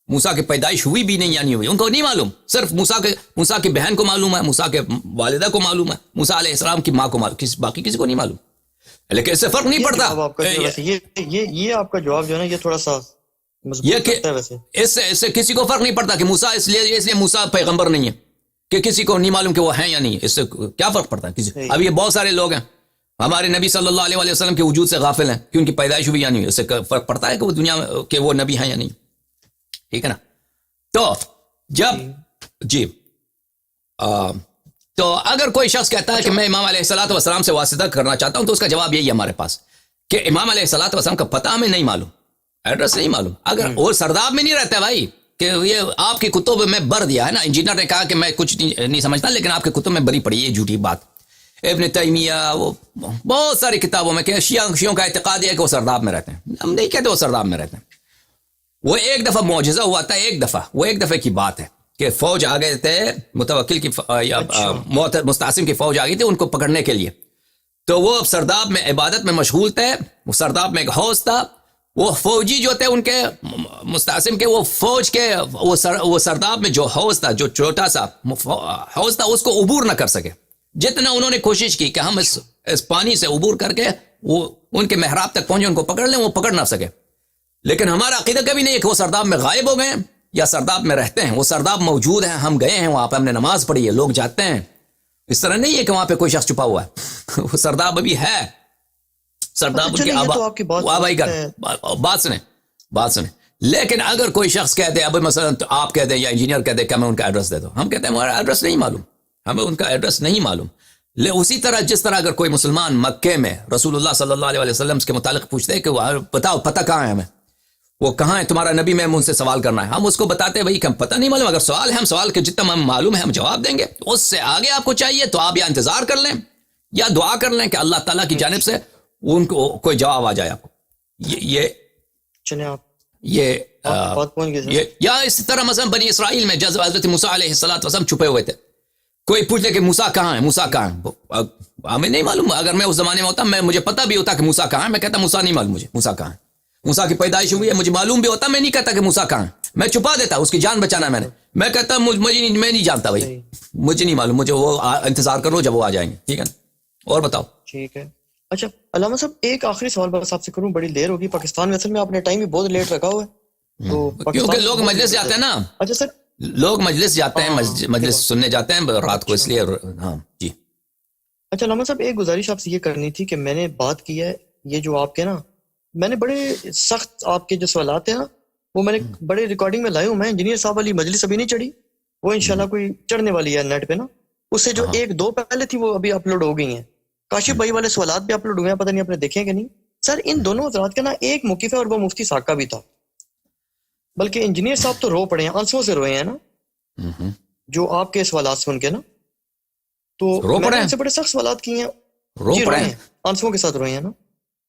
موسیٰ کی پیدائش ہوئی بھی نہیں یا نہیں ہوئی, ان کو نہیں معلوم. صرف موسیٰ کی بہن کو معلوم ہے, موسیٰ کے والدہ کو معلوم ہے, موسیٰ علیہ السلام کی ماں کو معلوم, باقی کسی کو نہیں معلوم. لیکن اس سے فرق نہیں پڑتا. یہ آپ کا جواب جو ہے نا یہ تھوڑا سا اس سے کسی کو فرق نہیں پڑتا کہ موسیٰ اس لیے موسیٰ پیغمبر نہیں ہے کہ کسی کو نہیں معلوم کہ وہ ہیں یا نہیں. اس سے کیا فرق پڑتا ہے کسی. اب یہ بہت سارے لوگ ہیں ہمارے نبی صلی اللہ علیہ وسلم کے وجود سے غافل ہیں کہ ان کی پیدائش ہوئی یا نہیں. اس سے فرق پڑتا ہے کہ وہ دنیا میں کہ وہ نبی ہیں یا نہیں. ٹھیک ہے نا. تو جب تو اگر کوئی شخص کہتا ہے کہ میں امام علیہ الصلوۃ والسلام سے واسطہ کرنا چاہتا ہوں, تو اس کا جواب یہی ہے ہمارے پاس کہ امام علیہ الصلوۃ والسلام کا پتہ ہمیں نہیں معلوم, ایڈریس نہیں معلوم. اگر وہ سرداب میں نہیں رہتا ہے بھائی کہ یہ آپ کی کتب میں بھر دیا ہے نا, انجینئر نے کہا کہ میں کچھ نہیں سمجھتا لیکن آپ کی کتب میں بری پڑی, یہ جھوٹی بات. ابن تیمیہ وہ بہت ساری کتابوں میں کہ شیعوں کا اعتقاد ہے کہ وہ سرداب میں رہتے ہیں. ہم نہیں کہتے وہ سرداب میں رہتے ہیں. وہ ایک دفعہ معجزہ ہوا تھا, ایک دفعہ کی بات ہے کہ فوج آ گئے تھے, متوکل کی مستعصم کی فوج آ گئی تھی ان کو پکڑنے کے لیے. تو وہ سرداب میں عبادت میں مشغول تھے. وہ سرداب میں ایک حوض تھا. وہ فوجی جو تھے ان کے مستعصم کے, وہ فوج کے وہ سرداب میں جو حوض تھا, جو چھوٹا سا حوض تھا, اس کو عبور نہ کر سکے. جتنا انہوں نے کوشش کی کہ ہم اس پانی سے عبور کر کے وہ ان کے محراب تک پہنچے, ان کو پکڑ لیں, وہ پکڑ نہ سکے. لیکن ہمارا عقیدہ کبھی نہیں ہے کہ وہ سرداب میں غائب ہو گئے یا سرداب میں رہتے ہیں. وہ سرداب موجود ہیں, ہم گئے ہیں وہاں پہ, ہم نے نماز پڑھی ہے, لوگ جاتے ہیں. اس طرح نہیں ہے کہ وہاں پہ کوئی شخص چھپا ہوا ہے. وہ سرداب ابھی ہے. سرداب کی بات سنیں. لیکن اگر کوئی شخص کہہ دے, اب مثلا آپ کہہ دیں یا انجینئر کہہ دے کہ ہمیں ان کا ایڈریس دے دو, ہم کہتے ہیں ہمارا ایڈریس نہیں معلوم, ہمیں ان کا ایڈریس نہیں معلوم. اسی طرح جس طرح اگر کوئی مسلمان مکے میں رسول اللہ صلی اللہ علیہ وسلم کے متعلق پوچھتے ہیں کہ بتاؤ پتہ کہاں ہے, ہمیں وہ کہاں ہے تمہارا نبی, میں ان سے سوال کرنا ہے, ہم اس کو بتاتے ہیں بھائی کہ ہم پتہ نہیں معلوم. اگر سوال ہے, ہم سوال کے جتنا ہم معلوم ہے ہم جواب دیں گے. اس سے آگے آپ کو چاہیے تو آپ یا انتظار کر لیں یا دعا کر لیں کہ اللہ تعالیٰ کی جانب سے ان کو کوئی جواب آ جائے آپ کو. یا اس طرح مثلا بنی اسرائیل میں جب حضرت موسیٰ علیہ السلام چھپے ہوئے تھے, کوئی پوچھ لے کہ موسیٰ کہاں ہے, ہمیں نہیں معلوم. اگر میں اس زمانے میں ہوتا, مجھے پتہ بھی ہوتا کہ موسیٰ کہاں ہے, میں کہتا موسیٰ نہیں معلوم, مجھے موسیٰ کہاں ہے. موسیٰ کی پیدائش ہوئی ہے, مجھے معلوم بھی ہوتا, میں نہیں کہتا کہ موسیٰ کہاں ہے, میں چھپا دیتا, اس کی جان بچانا ہے میں کہتا میں نہیں جانتا بھائی, مجھے نہیں معلوم, مجھے وہ انتظار کرو جب وہ آ جائیں گے. ٹھیک ہے, اور بتاؤ. ٹھیک ہے. اچھا علامہ صاحب ایک آخری سوال بس آپ سے کروں, بڑی دیر ہوگی. پاکستان میں اصل میں آپ نے ٹائم بھی بہت لیٹ رکھا ہوا ہے, تو کیونکہ لوگ مجلس جاتے ہیں نا. اچھا سر, لوگ مجلس جاتے ہیں, مجلس سننے جاتے ہیں رات کو, اس لیے. ہاں جی. اچھا علامہ صاحب ایک گزارش آپ سے یہ کرنی تھی کہ میں نے بات کی ہے, یہ جو آپ کے نا, میں نے بڑے سخت آپ کے جو سوالات ہیں نا وہ میں نے بڑے ریکارڈنگ میں لائے ہوں. میں انجینئر صاحب والی مجلس ابھی نہیں چڑھی, وہ انشاءاللہ کوئی چڑھنے والی ہے نیٹ پہ نا. اس سے جو ایک دو پہلے تھی وہ ابھی اپلوڈ ہو گئی ہیں. کاشف بھائی والے سوالات بھی اپلوڈ ہوئے ہیں, پتہ نہیں آپ نے دیکھے کہ نہیں. سر ان دونوں حضرات کا نا ایک موقف ہے اور وہ مفتی ساکا بھی تھا, بلکہ انجینئر صاحب تو رو پڑے ہیں, آنسوں سے روئے ہیں نا جو آپ کے سوالات سن کے نا, تو میں نے ان سے بڑے سخت سوالات کیے ہیں. جی روئے ہیں, آنسوں کے ساتھ روئے ہیں نا.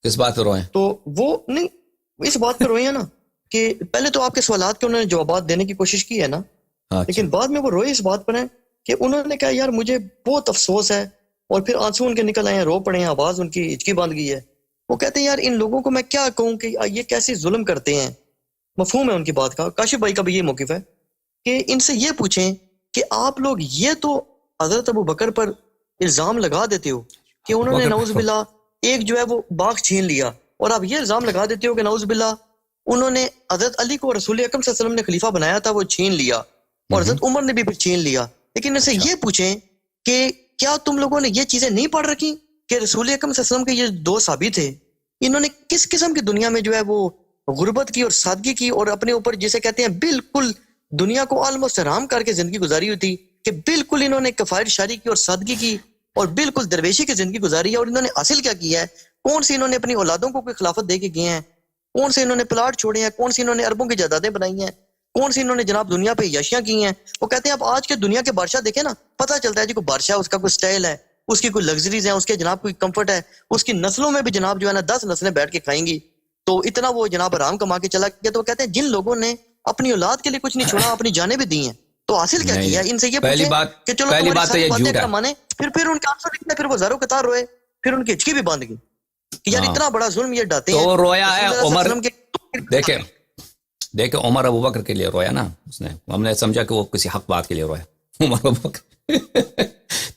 کس بات پہ روئے ہیں؟ تو وہ نہیں, اس بات پہ روئے ہیں نا کہ پہلے تو آپ کے سوالات کے انہوں نے جوابات دینے کی کوشش کی ہے نا, لیکن بعد میں وہ روئے اس بات پر ہیں کہ انہوں نے کہا یار مجھے بہت افسوس ہے, اور پھر آنسو ان کے نکل آئے ہیں, رو پڑے ہیں, آواز ان کی ہچکی باندھ گئی ہے. وہ کہتے ہیں یار ان لوگوں کو میں کیا کہوں کہ یہ کیسے ظلم کرتے ہیں. مفہوم ہے ان کی بات کا. کاشف بھائی کا بھی یہ موقف ہے کہ ان سے یہ پوچھیں کہ آپ لوگ یہ تو حضرت ابو بکر پر الزام لگا دیتے ہو کہ انہوں نے نعوذ باللہ ایک جو ہے وہ باغ چھین لیا, اور آپ یہ الزام لگا دیتے ہو کہ نعوذ باللہ انہوں نے حضرت علی کو رسول اکرم صلی اللہ علیہ وسلم نے خلیفہ بنایا تھا, وہ چھین لیا, اور حضرت عمر نے بھی پھر چھین لیا. لیکن ان سے یہ پوچھیں کہ کیا تم لوگوں نے یہ چیزیں نہیں پڑھ رکھی کہ رسول اکرم صلی اللہ علیہ وسلم کے یہ دو صحابی تھے, انہوں نے کس قسم کی دنیا میں جو ہے وہ غربت کی اور سادگی کی, اور اپنے اوپر جسے کہتے ہیں بالکل دنیا کو آلموسٹ حرام کر کے زندگی گزاری ہوئی تھی, کہ بالکل انہوں نے کفایت شاری کی اور سادگی کی اور بالکل درویشی کی زندگی گزاری ہے. اور انہوں نے حاصل کیا کیا ہے, کون سی انہوں نے اپنی اولادوں کو کوئی خلافت دے کے گئے ہیں, کون سے انہوں نے پلاٹ چھوڑے ہیں, کون سی انہوں نے اربوں کی جائیدادیں بنائی ہیں, کون سی انہوں نے جناب دنیا پہ عیاشیاں کی ہیں. وہ کہتے ہیں اب آج کے دنیا کے بادشاہ دیکھیں نا, پتہ چلتا ہے جی کوئی بادشاہ اس کا کوئی سٹائل ہے, اس کی کوئی لگژریز ہیں, اس کے جناب کوئی کمفرٹ ہے, اس کی نسلوں میں بھی جناب جو ہے نا 10 نسلیں بیٹھ کے کھائیں گی, تو اتنا وہ جناب آرام کما کے چلا گیا. تو وہ کہتے ہیں جن لوگوں نے اپنی اولاد کے لیے کچھ نہیں چھوڑا, اپنی جانیں بھی دی ہیں, تو حاصل کیا کیا؟ ان سے یہ پہلی پوچھیں بات کہ چلو پہلی تمہاری بات تو ساری یہ باتیں جھوٹ ہے. اگر مانے, پھر ان کے آنسو نکلے, پھر وہ زاروں قطار روئے, پھر ان کی ہچکی بھی باندھ گئی کہ یار اتنا بڑا ظلم یہ ڈاتے ہیں. تو رویا ہے رسول اللہ صلی اللہ عمر, علیہ وسلم کے دیکھیں عمر ابو بکر کے لیے رویا نا اس نے, ہم نے سمجھا کہ وہ کسی حق بات کے لیے رویا عمر ابو بکر.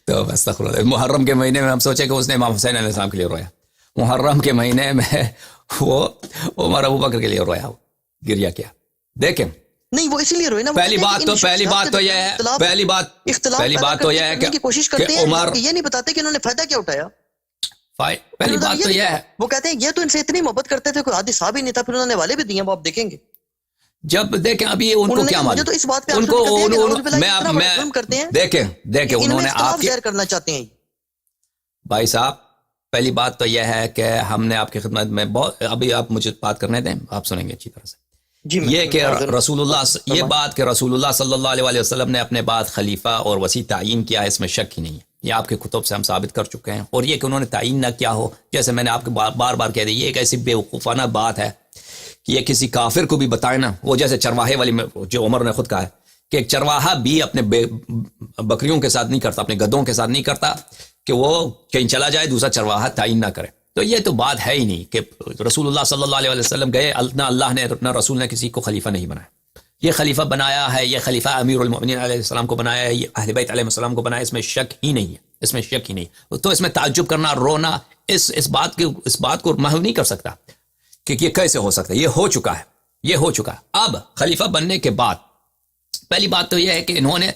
تو استغفر اللہ, محرم کے مہینے میں ہم سوچے کہ اس نے امام حسین علیہ السلام کے لیے رویا, محرم کے مہینے میں وہ عمر ابو بکر کے لیے رویا, گریا کیا. دیکھیں نہیں, وہ اسی لیے روئے نا. پہلی بات تو یہ ہے, پہلی بات تو یہ ہے کہ کوشش کرتے ہیں عمر, یہ نہیں بتاتے کہ انہوں نے فائدہ کیا اٹھایا. پہلی بات تو یہ ہے, وہ کہتے ہیں یہ تو ان سے اتنی محبت کرتے تھے, کوئی حادثہ بھی نہیں تھا, پھر انہوں نے والے بھی دیے, وہ آپ دیکھیں گے. جب دیکھیں ابھی ان کو کیا معلوم, تو اس بات پہ ان کو ظلم کرتے ہیں. دیکھیں انہوں نے آپ ظاہر کرنا چاہتے ہیں. بھائی صاحب پہلی بات تو یہ ہے کہ ہم نے آپ کی خدمت میں بہت, ابھی آپ مجھے بات کرنے دیں, آپ سنیں گے اچھی طرح سے. یہ کہ رسول اللہ, یہ بات کہ رسول اللہ صلی اللہ علیہ وسلم نے اپنے بعد خلیفہ اور وسیع تعیین کیا, اس میں شک ہی نہیں ہے. یہ آپ کے کتب سے ہم ثابت کر چکے ہیں. اور یہ کہ انہوں نے تعیین نہ کیا ہو, جیسے میں نے آپ کو بار بار کہہ دی, یہ ایک ایسی بیوقوفانہ بات ہے کہ یہ کسی کافر کو بھی بتائے نا. وہ جیسے چرواہے والی میں جو عمر نے خود کہا ہے کہ ایک چرواہا بھی اپنے بکریوں کے ساتھ نہیں کرتا, اپنے گدوں کے ساتھ نہیں کرتا کہ وہ کہیں چلا جائے دوسرا چرواہا تعین نہ کرے. تو یہ تو بات ہے ہی نہیں کہ رسول اللہ صلی اللہ علیہ وسلم گئے, نہ اللہ نے نہ رسول نے کسی کو خلیفہ نہیں بنایا. یہ خلیفہ بنایا ہے, یہ خلیفہ امیر المؤمنین علیہ السلام کو بنایا ہے, یہ اہل بیت علیہ السلام کو بنایا, اس میں شک ہی نہیں ہے, اس میں شک ہی نہیں. تو اس میں تعجب کرنا, رونا اس بات کو محو نہیں کر سکتا کہ یہ کیسے ہو سکتا ہے. یہ ہو چکا ہے, یہ ہو چکا ہے. اب خلیفہ بننے کے بعد پہلی بات تو یہ ہے کہ انہوں نے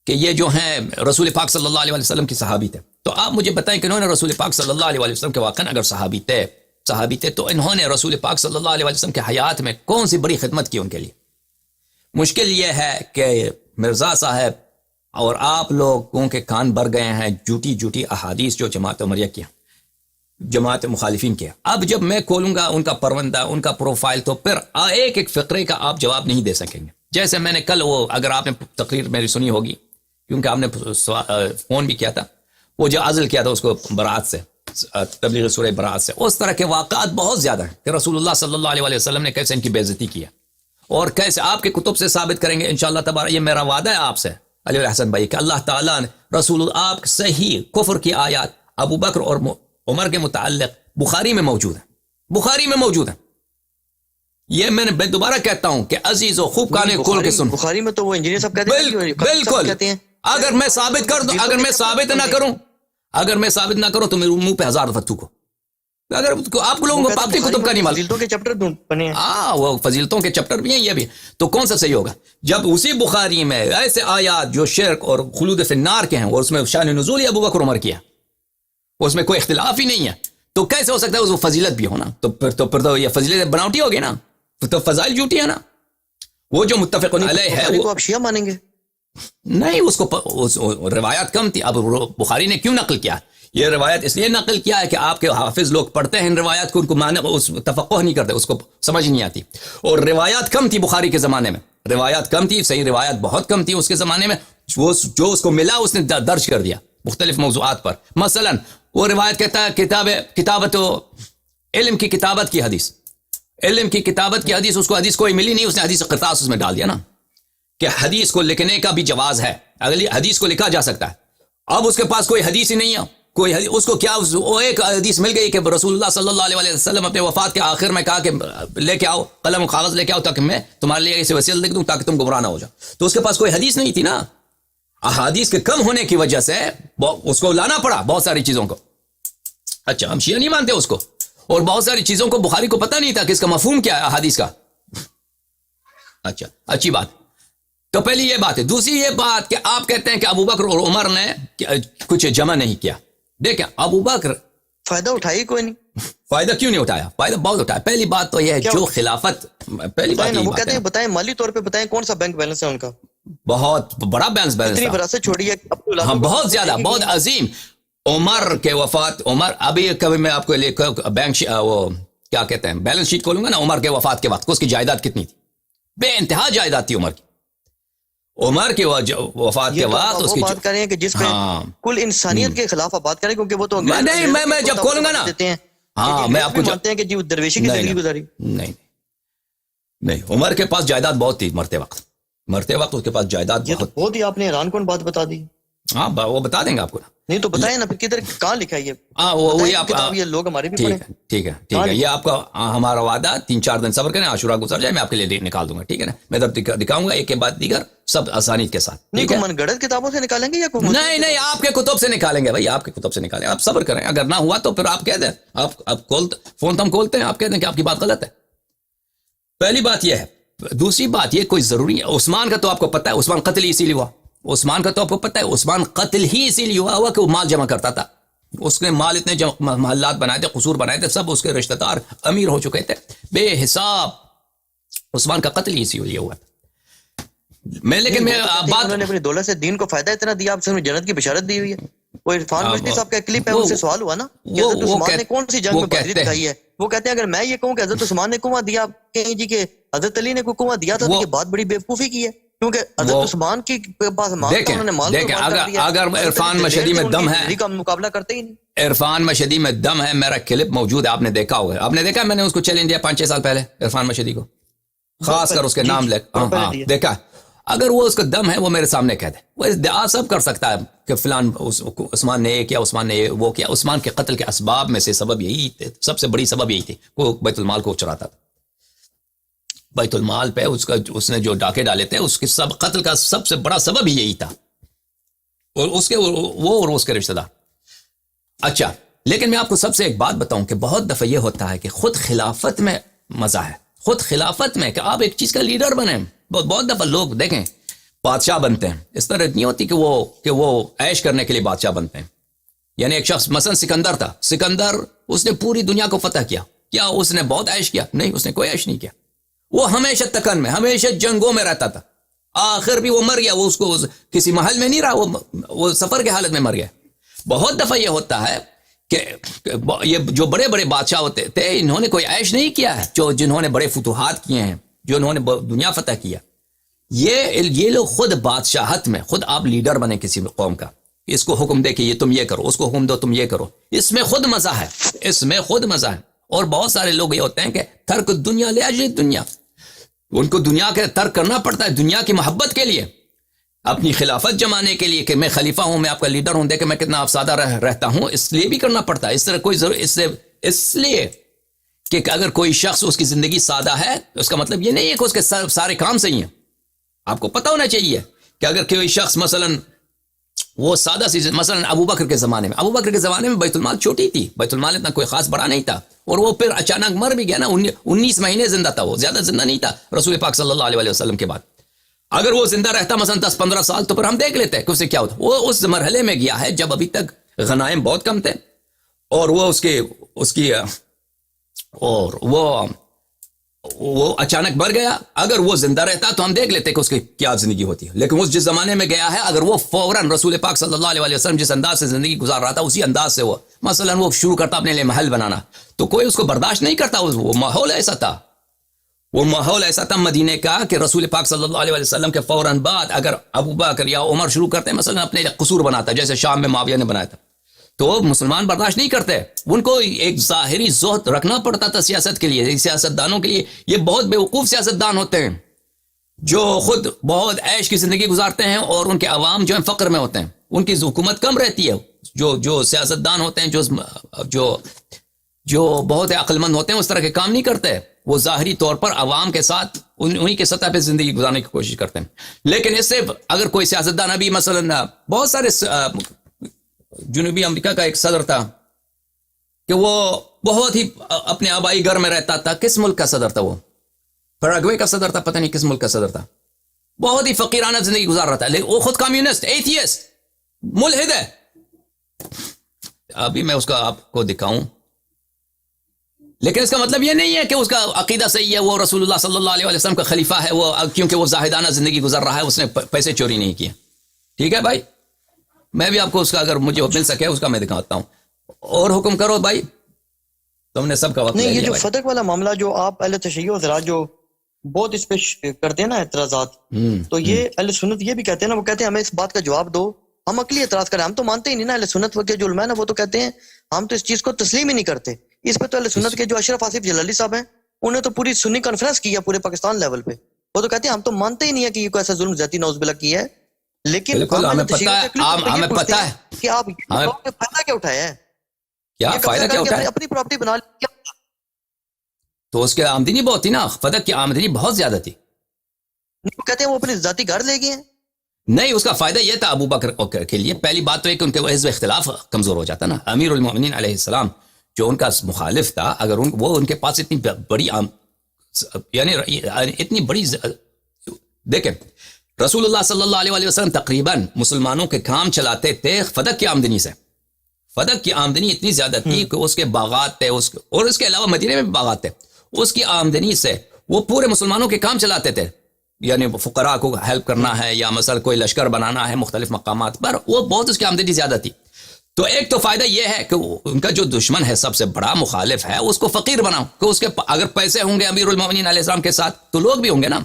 کہ یہ جو ہیں رسول پاک صلی اللہ علیہ وسلم کی صحابی تھے. تو آپ مجھے بتائیں کہ انہوں نے رسول پاک صلی اللہ علیہ وسلم کے واقعاً اگر صحابی تھے تو انہوں نے رسول پاک صلی اللہ علیہ وسلم کے حیات میں کون سی بڑی خدمت کی ان کے لیے. مشکل یہ ہے کہ مرزا صاحب اور آپ لوگوں کے کان بھر گئے ہیں جھوٹی احادیث جو جماعت عمریہ کی, جماعت مخالفین کیا. اب جب میں کھولوں گا ان کا پروندہ, ان کا پروفائل, تو پھر ایک فقرے کا آپ جواب نہیں دے سکیں گے. جیسے میں نے کل وہ, اگر آپ نے تقریر میری سنی ہوگی کیونکہ آپ نے فون بھی کیا تھا, وہ جو عزل کیا تھا اس کو برات سے, تبلیغ سورہ برات سے, اس طرح کے واقعات بہت زیادہ ہیں کہ رسول اللہ صلی اللہ علیہ وسلم نے کیسے ان کی بے عزتی کیا, اور کیسے آپ کے کتب سے ثابت کریں گے انشاءاللہ تبارک. یہ میرا وعدہ ہے آپ سے علی الحسن بھائی کہ اللہ تعالیٰ نے رسول آپ صحیح کفر کی آیات ابو بکر اور عمر کے متعلق بخاری میں موجود ہیں. یہ میں دوبارہ کہتا ہوں کہ عزیز و خوب کانے کھول کے سن. بخاری میں تو وہ انجینئر صاحب کہتے ہیں اگر میں ثابت کر دوں, اگر میں ثابت نہ کروں تو میرے منہ پہ 1000 دفعہ تھوکو. اگر آپ لوگوں کو اپنی کتب کا نہیں معلوم, فضیلتوں کے چیپٹر بنے ہیں. وہ فضیلتوں کے چیپٹر بھی ہیں, یہ بھی. تو کون سا صحیح ہوگا جب اسی بخاری میں ایسے آیات جو شرک اور خلود فی النار کے ہیں, اور اس میں شان نزول ابو بکر عمر کیا, اس میں کوئی اختلاف ہی نہیں ہے, تو کیسے ہو سکتا ہے وہ فضیلت بھی ہونا؟ تو پھر یہ فضیلت بناوٹی ہوگی نا, تو فضائل جھوٹی ہے نا. وہ جو متفق علیہ ہے وہ آپ شیعہ مانیں گے نہیں, اس کو روایات کم تھی. اب بخاری نے کیوں نقل کیا؟ یہ روایت اس لیے نقل کیا ہے کہ آپ کے حافظ لوگ پڑھتے ہیں ان روایات کو, ان کو معنی اس تفقہ نہیں کرتے, اس کو سمجھ نہیں آتی. اور روایات کم تھی بخاری کے زمانے میں, روایات کم تھی, صحیح روایات بہت کم تھی اس کے زمانے میں. وہ جو اس کو ملا اس نے درج کر دیا مختلف موضوعات پر. مثلا وہ روایت کہتا ہے کتابت علم کی کتابت کی حدیث, علم کی کتابت کی حدیث, اس کو حدیث کوئی ملی نہیں, اس نے حدیث قرطاس اس میں ڈال دیا نا کہ حدیث کو لکھنے کا بھی جواز ہے, اگلی حدیث کو لکھا جا سکتا ہے. اب اس کے پاس کوئی حدیث ہی نہیں ہے, کوئی حدیث, اس کو کیا وہ ایک حدیث مل گئی کہ رسول اللہ صلی اللہ علیہ وسلم اپنے وفات کے آخر میں کہا کہ لے کے آؤ قلم و کاغذ لے کے آؤ تاکہ میں تمہارے لیے اسے وسیلہ لکھ دوں تاکہ تم گمراہ نہ ہو جاؤ. تو اس کے پاس کوئی حدیث نہیں تھی نا. احادیث کے کم ہونے کی وجہ سے اس کو لانا پڑا بہت ساری چیزوں کو. اچھا ہم شیعہ نہیں مانتے اس کو, اور بہت ساری چیزوں کو بخاری کو پتہ نہیں تھا کہ اس کا مفہوم کیا ہے احادیث کا. اچھا اچھی بات. تو پہلی یہ بات ہے. دوسری یہ بات کہ آپ کہتے ہیں کہ ابو بکر اور عمر نے کچھ جمع نہیں کیا. دیکھیں ابو بکر فائدہ اٹھائی کوئی نہیں. فائدہ کیوں نہیں اٹھایا؟ فائدہ بہت اٹھایا. پہلی بات تو یہ ہے جو خلافت, پہلی بات وہ کہتے ہیں بتائیں مالی طور پہ بتائیں کون سا بینک بیلنس ہے ان کا. بہت بڑا بیلنس اتنی وراثت چھوڑی ہے. ہاں بہت زیادہ, بہت عظیم. عمر کے وفات, عمر ابھی کبھی میں آپ کو بینک وہ کیا کہتے ہیں بیلنس شیٹ کھولوں گا نا, عمر کے وفات کے وقت اس کی جائیداد کتنی تھی, بے انتہا جائیداد تھی عمر کی. عمر کے وفات کے بعد اس کی بات کریں کہ جس پہ کل انسانیت کے خلاف آپ بات کریں، کیونکہ وہ تو نہیں میں جب کھولوں گا نا دیتے ہیں، ہاں میں آپ کو مانتے ہیں کہ جی درویشی کی زندگی گزاری. نہیں عمر کے پاس جائیداد بہت تھی مرتے وقت اس کے پاس جائیداد یہ تو بہت ہی آپ نے حیران کن بات بتا دی. ہاں وہ بتا دیں گے آپ کو نا. نہیں تو بتائیں نا پھر کدھر کہاں لکھا ہے یہ؟ ہاں وہی آپ کتاب یہ لوگ ہمارے بھی پڑھیں. ٹھیک ہے یہ آپ کا ہمارا وعدہ 3-4 دن صبر کریں، عاشورہ گزر جائے میں آپ کے لیے نکال دوں گا. ٹھیک ہے نا، میں تب دکھاؤں گا ایک کے بعد دیگر سب آسانی کے ساتھ. نہیں کوئی من گڑت کتابوں سے نکالیں گے یا کوئی نہیں آپ کے کتب سے نکالیں گے بھائی، آپ کے کتب سے نکالیں. آپ صبر کریں، اگر نہ ہوا تو پھر آپ کہہ دیں. آپ فون تو ہم کھولتے ہیں، آپ کہہ دیں کہ آپ کی بات غلط ہے. پہلی بات یہ ہے. دوسری بات یہ کوئی ضروری ہے. عثمان کا تو آپ کو پتہ ہے، عثمان قتل اسی لیے ہوا. عثمان کا تو آپ کو پتہ ہے عثمان قتل ہی اسی لیے ہوا کہ وہ مال جمع کرتا تھا. اس نے مال اتنے محلات بنائے تھے، قصور بنائے تھے، سب اس کے رشتہ دار امیر ہو چکے تھے بے حساب. عثمان کا قتل ہی اسی لیے ہوا. لیکن میں بات انہوں نے اپنی دولت سے دین کو فائدہ اتنا دیا، آپ سے جنت کی بشارت دی ہوئی ہے. وہ عرفان مشتی صاحب کا کلپ ہے، ان سے سوال ہوا نا کہ حضرت عثمان نے کون سی جنگ میں بہادری دکھائی ہے. وہ کہتے ہیں اگر میں یہ کہوں کہ حضرت عثمان نے کنواں دیا، کہیں جی کہ حضرت علی نے کوئی کنواں دیا تھا، تو یہ بات بڑی بیوقوفی کی ہے، کیونکہ حضرت عثمان کی پاس مال تھا، انہوں نے مال قربان کر دیا. اگر عرفان مشہدی میں دم ہے، کا مقابلہ کرتے ہی نہیں. عرفان مشہدی میں دم ہے، میرا کلپ موجود ہے، آپ نے دیکھا ہوگا. آپ نے دیکھا میں نے اس کو چیلنج دیا 5-6 سال پہلے عرفان مشہدی کو، خاص کر اس کے نام لے. ہاں دیکھا. اگر وہ اس کا دم ہے وہ میرے سامنے کہہ دے. وہ ادعا سب کر سکتا ہے کہ فلان عثمان نے یہ کیا، عثمان نے وہ کیا. عثمان کے قتل کے اسباب میں سے سبب یہی تھے، سب سے بڑی سبب یہی تھی، وہ بیت المال کو چراتا تھا. بیت المال پہ اس نے جو ڈاکے ڈالے تھے، اس کے سب قتل کا سب سے بڑا سبب ہی یہی تھا، اور اس کے وہ اور اس کے رشتہ دار. اچھا لیکن میں آپ کو سب سے ایک بات بتاؤں کہ بہت دفعہ یہ ہوتا ہے کہ خود خلافت میں مزہ ہے، خود خلافت میں کہ آپ ایک چیز کا لیڈر بنیں. بہت دفعہ لوگ دیکھیں بادشاہ بنتے ہیں، اس طرح نہیں ہوتی کہ وہ عیش کرنے کے لیے بادشاہ بنتے ہیں. یعنی ایک شخص مثلا سکندر تھا، سکندر اس نے پوری دنیا کو فتح کیا اس نے بہت عیش کیا؟ نہیں، اس نے کوئی عیش نہیں کیا. وہ ہمیشہ تکن میں، ہمیشہ جنگوں میں رہتا تھا. آخر بھی وہ مر گیا، وہ اس کو کسی محل میں نہیں رہا، وہ سفر کے حالت میں مر گیا. بہت دفعہ یہ ہوتا ہے کہ یہ جو بڑے بڑے بادشاہ ہوتے تھے، انہوں نے کوئی عیش نہیں کیا ہے. جنہوں نے بڑے فتوحات کیے ہیں، جو انہوں نے دنیا فتح کیا، یہ لوگ خود بادشاہت میں، خود آپ لیڈر بنے کسی قوم کا، اس کو حکم دے کہ یہ تم یہ کرو، اس کو حکم دو تم یہ کرو، اس میں خود مزہ ہے، اس میں خود مزہ ہے. اور بہت سارے لوگ یہ ہوتے ہیں کہ ترک دنیا لے اجل دنیا، ان کو دنیا کے ترک کرنا پڑتا ہے دنیا کی محبت کے لیے، اپنی خلافت جمانے کے لیے کہ میں خلیفہ ہوں، میں آپ کا لیڈر ہوں، دیکھیں میں کتنا افسادہ رہتا ہوں، اس لیے بھی کرنا پڑتا ہے. اس طرح کوئی ضرور اس لیے کہ اگر کوئی شخص اس کی زندگی سادہ ہے، اس کا مطلب یہ نہیں ہے کہ اس کے سارے کام صحیح ہیں. آپ کو پتہ ہونا چاہیے کہ اگر کوئی شخص مثلا وہ سادہ سی، مثلا ابو بکر کے زمانے میں بیت المال چھوٹی تھی، بیت المال اتنا کوئی خاص بڑا نہیں تھا، اور وہ پھر اچانک مر بھی گیا نا. 19 مہینے زندہ تھا، وہ زیادہ زندہ نہیں تھا رسول پاک صلی اللہ علیہ وسلم کے بعد. اگر وہ زندہ رہتا مثلا 10-15 سال تو پھر ہم دیکھ لیتے کہ اسے کیا ہوتا. وہ اس مرحلے میں گیا ہے جب ابھی تک غنائم بہت کم تھے، اور وہ اچانک مر گیا. اگر وہ زندہ رہتا تو ہم دیکھ لیتے کہ اس کی کیا زندگی ہوتی ہے. لیکن وہ جس زمانے میں گیا ہے، اگر وہ فوراً رسول پاک صلی اللہ علیہ وسلم جس انداز سے زندگی گزار رہا تھا، اسی انداز سے وہ مثلا وہ شروع کرتا اپنے لیے محل بنانا، تو کوئی اس کو برداشت نہیں کرتا. وہ ماحول ایسا تھا مدینے کا کہ رسول پاک صلی اللہ علیہ وسلم کے فوراً بعد اگر ابو بکر یا عمر شروع کرتے مثلا اپنے قصور بناتا، جیسے شام میں معاویہ نے بنایا تھا، تو وہ مسلمان برداشت نہیں کرتے. ان کو ایک ظاہری زہد رکھنا پڑتا تھا سیاست کے لیے، سیاست دانوں کے لیے. یہ بہت بیوقوف سیاست دان ہوتے ہیں جو خود بہت عیش کی زندگی گزارتے ہیں، اور ان کے عوام جو ہیں فقر میں ہوتے ہیں، ان کی حکومت کم رہتی ہے. جو سیاست دان ہوتے ہیں، جو بہت عقل مند ہوتے ہیں، اس طرح کے کام نہیں کرتے. وہ ظاہری طور پر عوام کے ساتھ انہی کے سطح پہ زندگی گزارنے کی کوشش کرتے ہیں. لیکن اس سے اگر کوئی سیاست دان، ابھی مثلا بہت سارے جنوبی امریکہ کا ایک صدر تھا کہ وہ بہت ہی اپنے آبائی گھر میں رہتا تھا. کس ملک کا صدر تھا؟ وہ پیراگوے کا صدر تھا، پتہ نہیں کس ملک کا صدر تھا. بہت ہی فقیرانہ زندگی گزار رہا تھا، لیکن وہ خود کمیونسٹ، ایتھیسٹ، ملحد ہے. ابھی میں اس کا آپ کو دکھاؤں، لیکن اس کا مطلب یہ نہیں ہے کہ اس کا عقیدہ صحیح ہے، وہ رسول اللہ صلی اللہ علیہ وسلم کا خلیفہ ہے، وہ کیونکہ وہ زاہدانہ زندگی گزر رہا ہے اس نے پیسے چوری نہیں کیے. ٹھیک ہے بھائی، میں بھی آپ کو اس کا اگر مجھے مل سکے اس کا میں دکھاتا ہوں. اور حکم کرو بھائی، تم نے سب کا وقت نہیں. یہ جو فتح والا معاملہ جو آپ پہلے تشیع و اعتراض جو بہت اس پہ کرتے ہیں نا اعتراضات. تو یہ اہل سنت یہ بھی کہتے ہیں نا, وہ کہتے ہیں ہمیں اس بات کا جواب دو, ہم عقلی اعتراض کریں. ہم تو مانتے ہی نہیں نا, اہل سنت کے جو علماء ہیں وہ تو کہتے ہیں ہم تو اس چیز کو تسلیم ہی نہیں کرتے. اس پہ تو اہل سنت کے جو اشرف آصف جلالی صاحب ہیں انہوں نے تو پوری سنی کانفرنس کی ہے پورے پاکستان لیول پہ. وہ تو کہتے ہیں ہم تو مانتے ہی نہیں ہے کہ یہ کوئی ایسا ظلم زیادتی نعوذ باللہ کیا ہے. لیکن ہمیں پتہ ہے کہ آپ فائدہ کیا اٹھایا ہے, کیا فائدہ کیا اٹھایا, اپنی پراپرٹی بنا لی. تو اس کی آمدنی بہت تھی نا, فدق کی آمدنی بہت زیادہ تھی. کہتے ہیں وہ اپنے ذاتی گھر لے گئے ہیں. نہیں, اس کا فائدہ یہ تھا ابو بکر کے لیے. پہلی بات تو ہے کہ ان کے حزب اختلاف کمزور ہو جاتا نا. امیر المؤمنین علیہ السلام جو ان کا مخالف تھا, اگر وہ ان کے پاس اتنی بڑی یعنی اتنی بڑی دیکھیں, رسول اللہ صلی اللہ علیہ وسلم تقریباً مسلمانوں کے کام چلاتے تھے فدق کی آمدنی سے. فدق کی آمدنی اتنی زیادہ تھی کہ اس کے باغات تھے, اور اس کے علاوہ مدینے میں بھی باغات تھے. اس کی آمدنی سے وہ پورے مسلمانوں کے کام چلاتے تھے, یعنی فقراء کو ہیلپ کرنا ہے یا مثلا کوئی لشکر بنانا ہے مختلف مقامات پر, وہ بہت اس کی آمدنی زیادہ تھی. تو ایک تو فائدہ یہ ہے کہ ان کا جو دشمن ہے, سب سے بڑا مخالف ہے, اس کو فقیر بناؤ کہ اس کے اگر پیسے ہوں گے امیر المومنین علیہ السلام کے ساتھ تو لوگ بھی ہوں گے نا.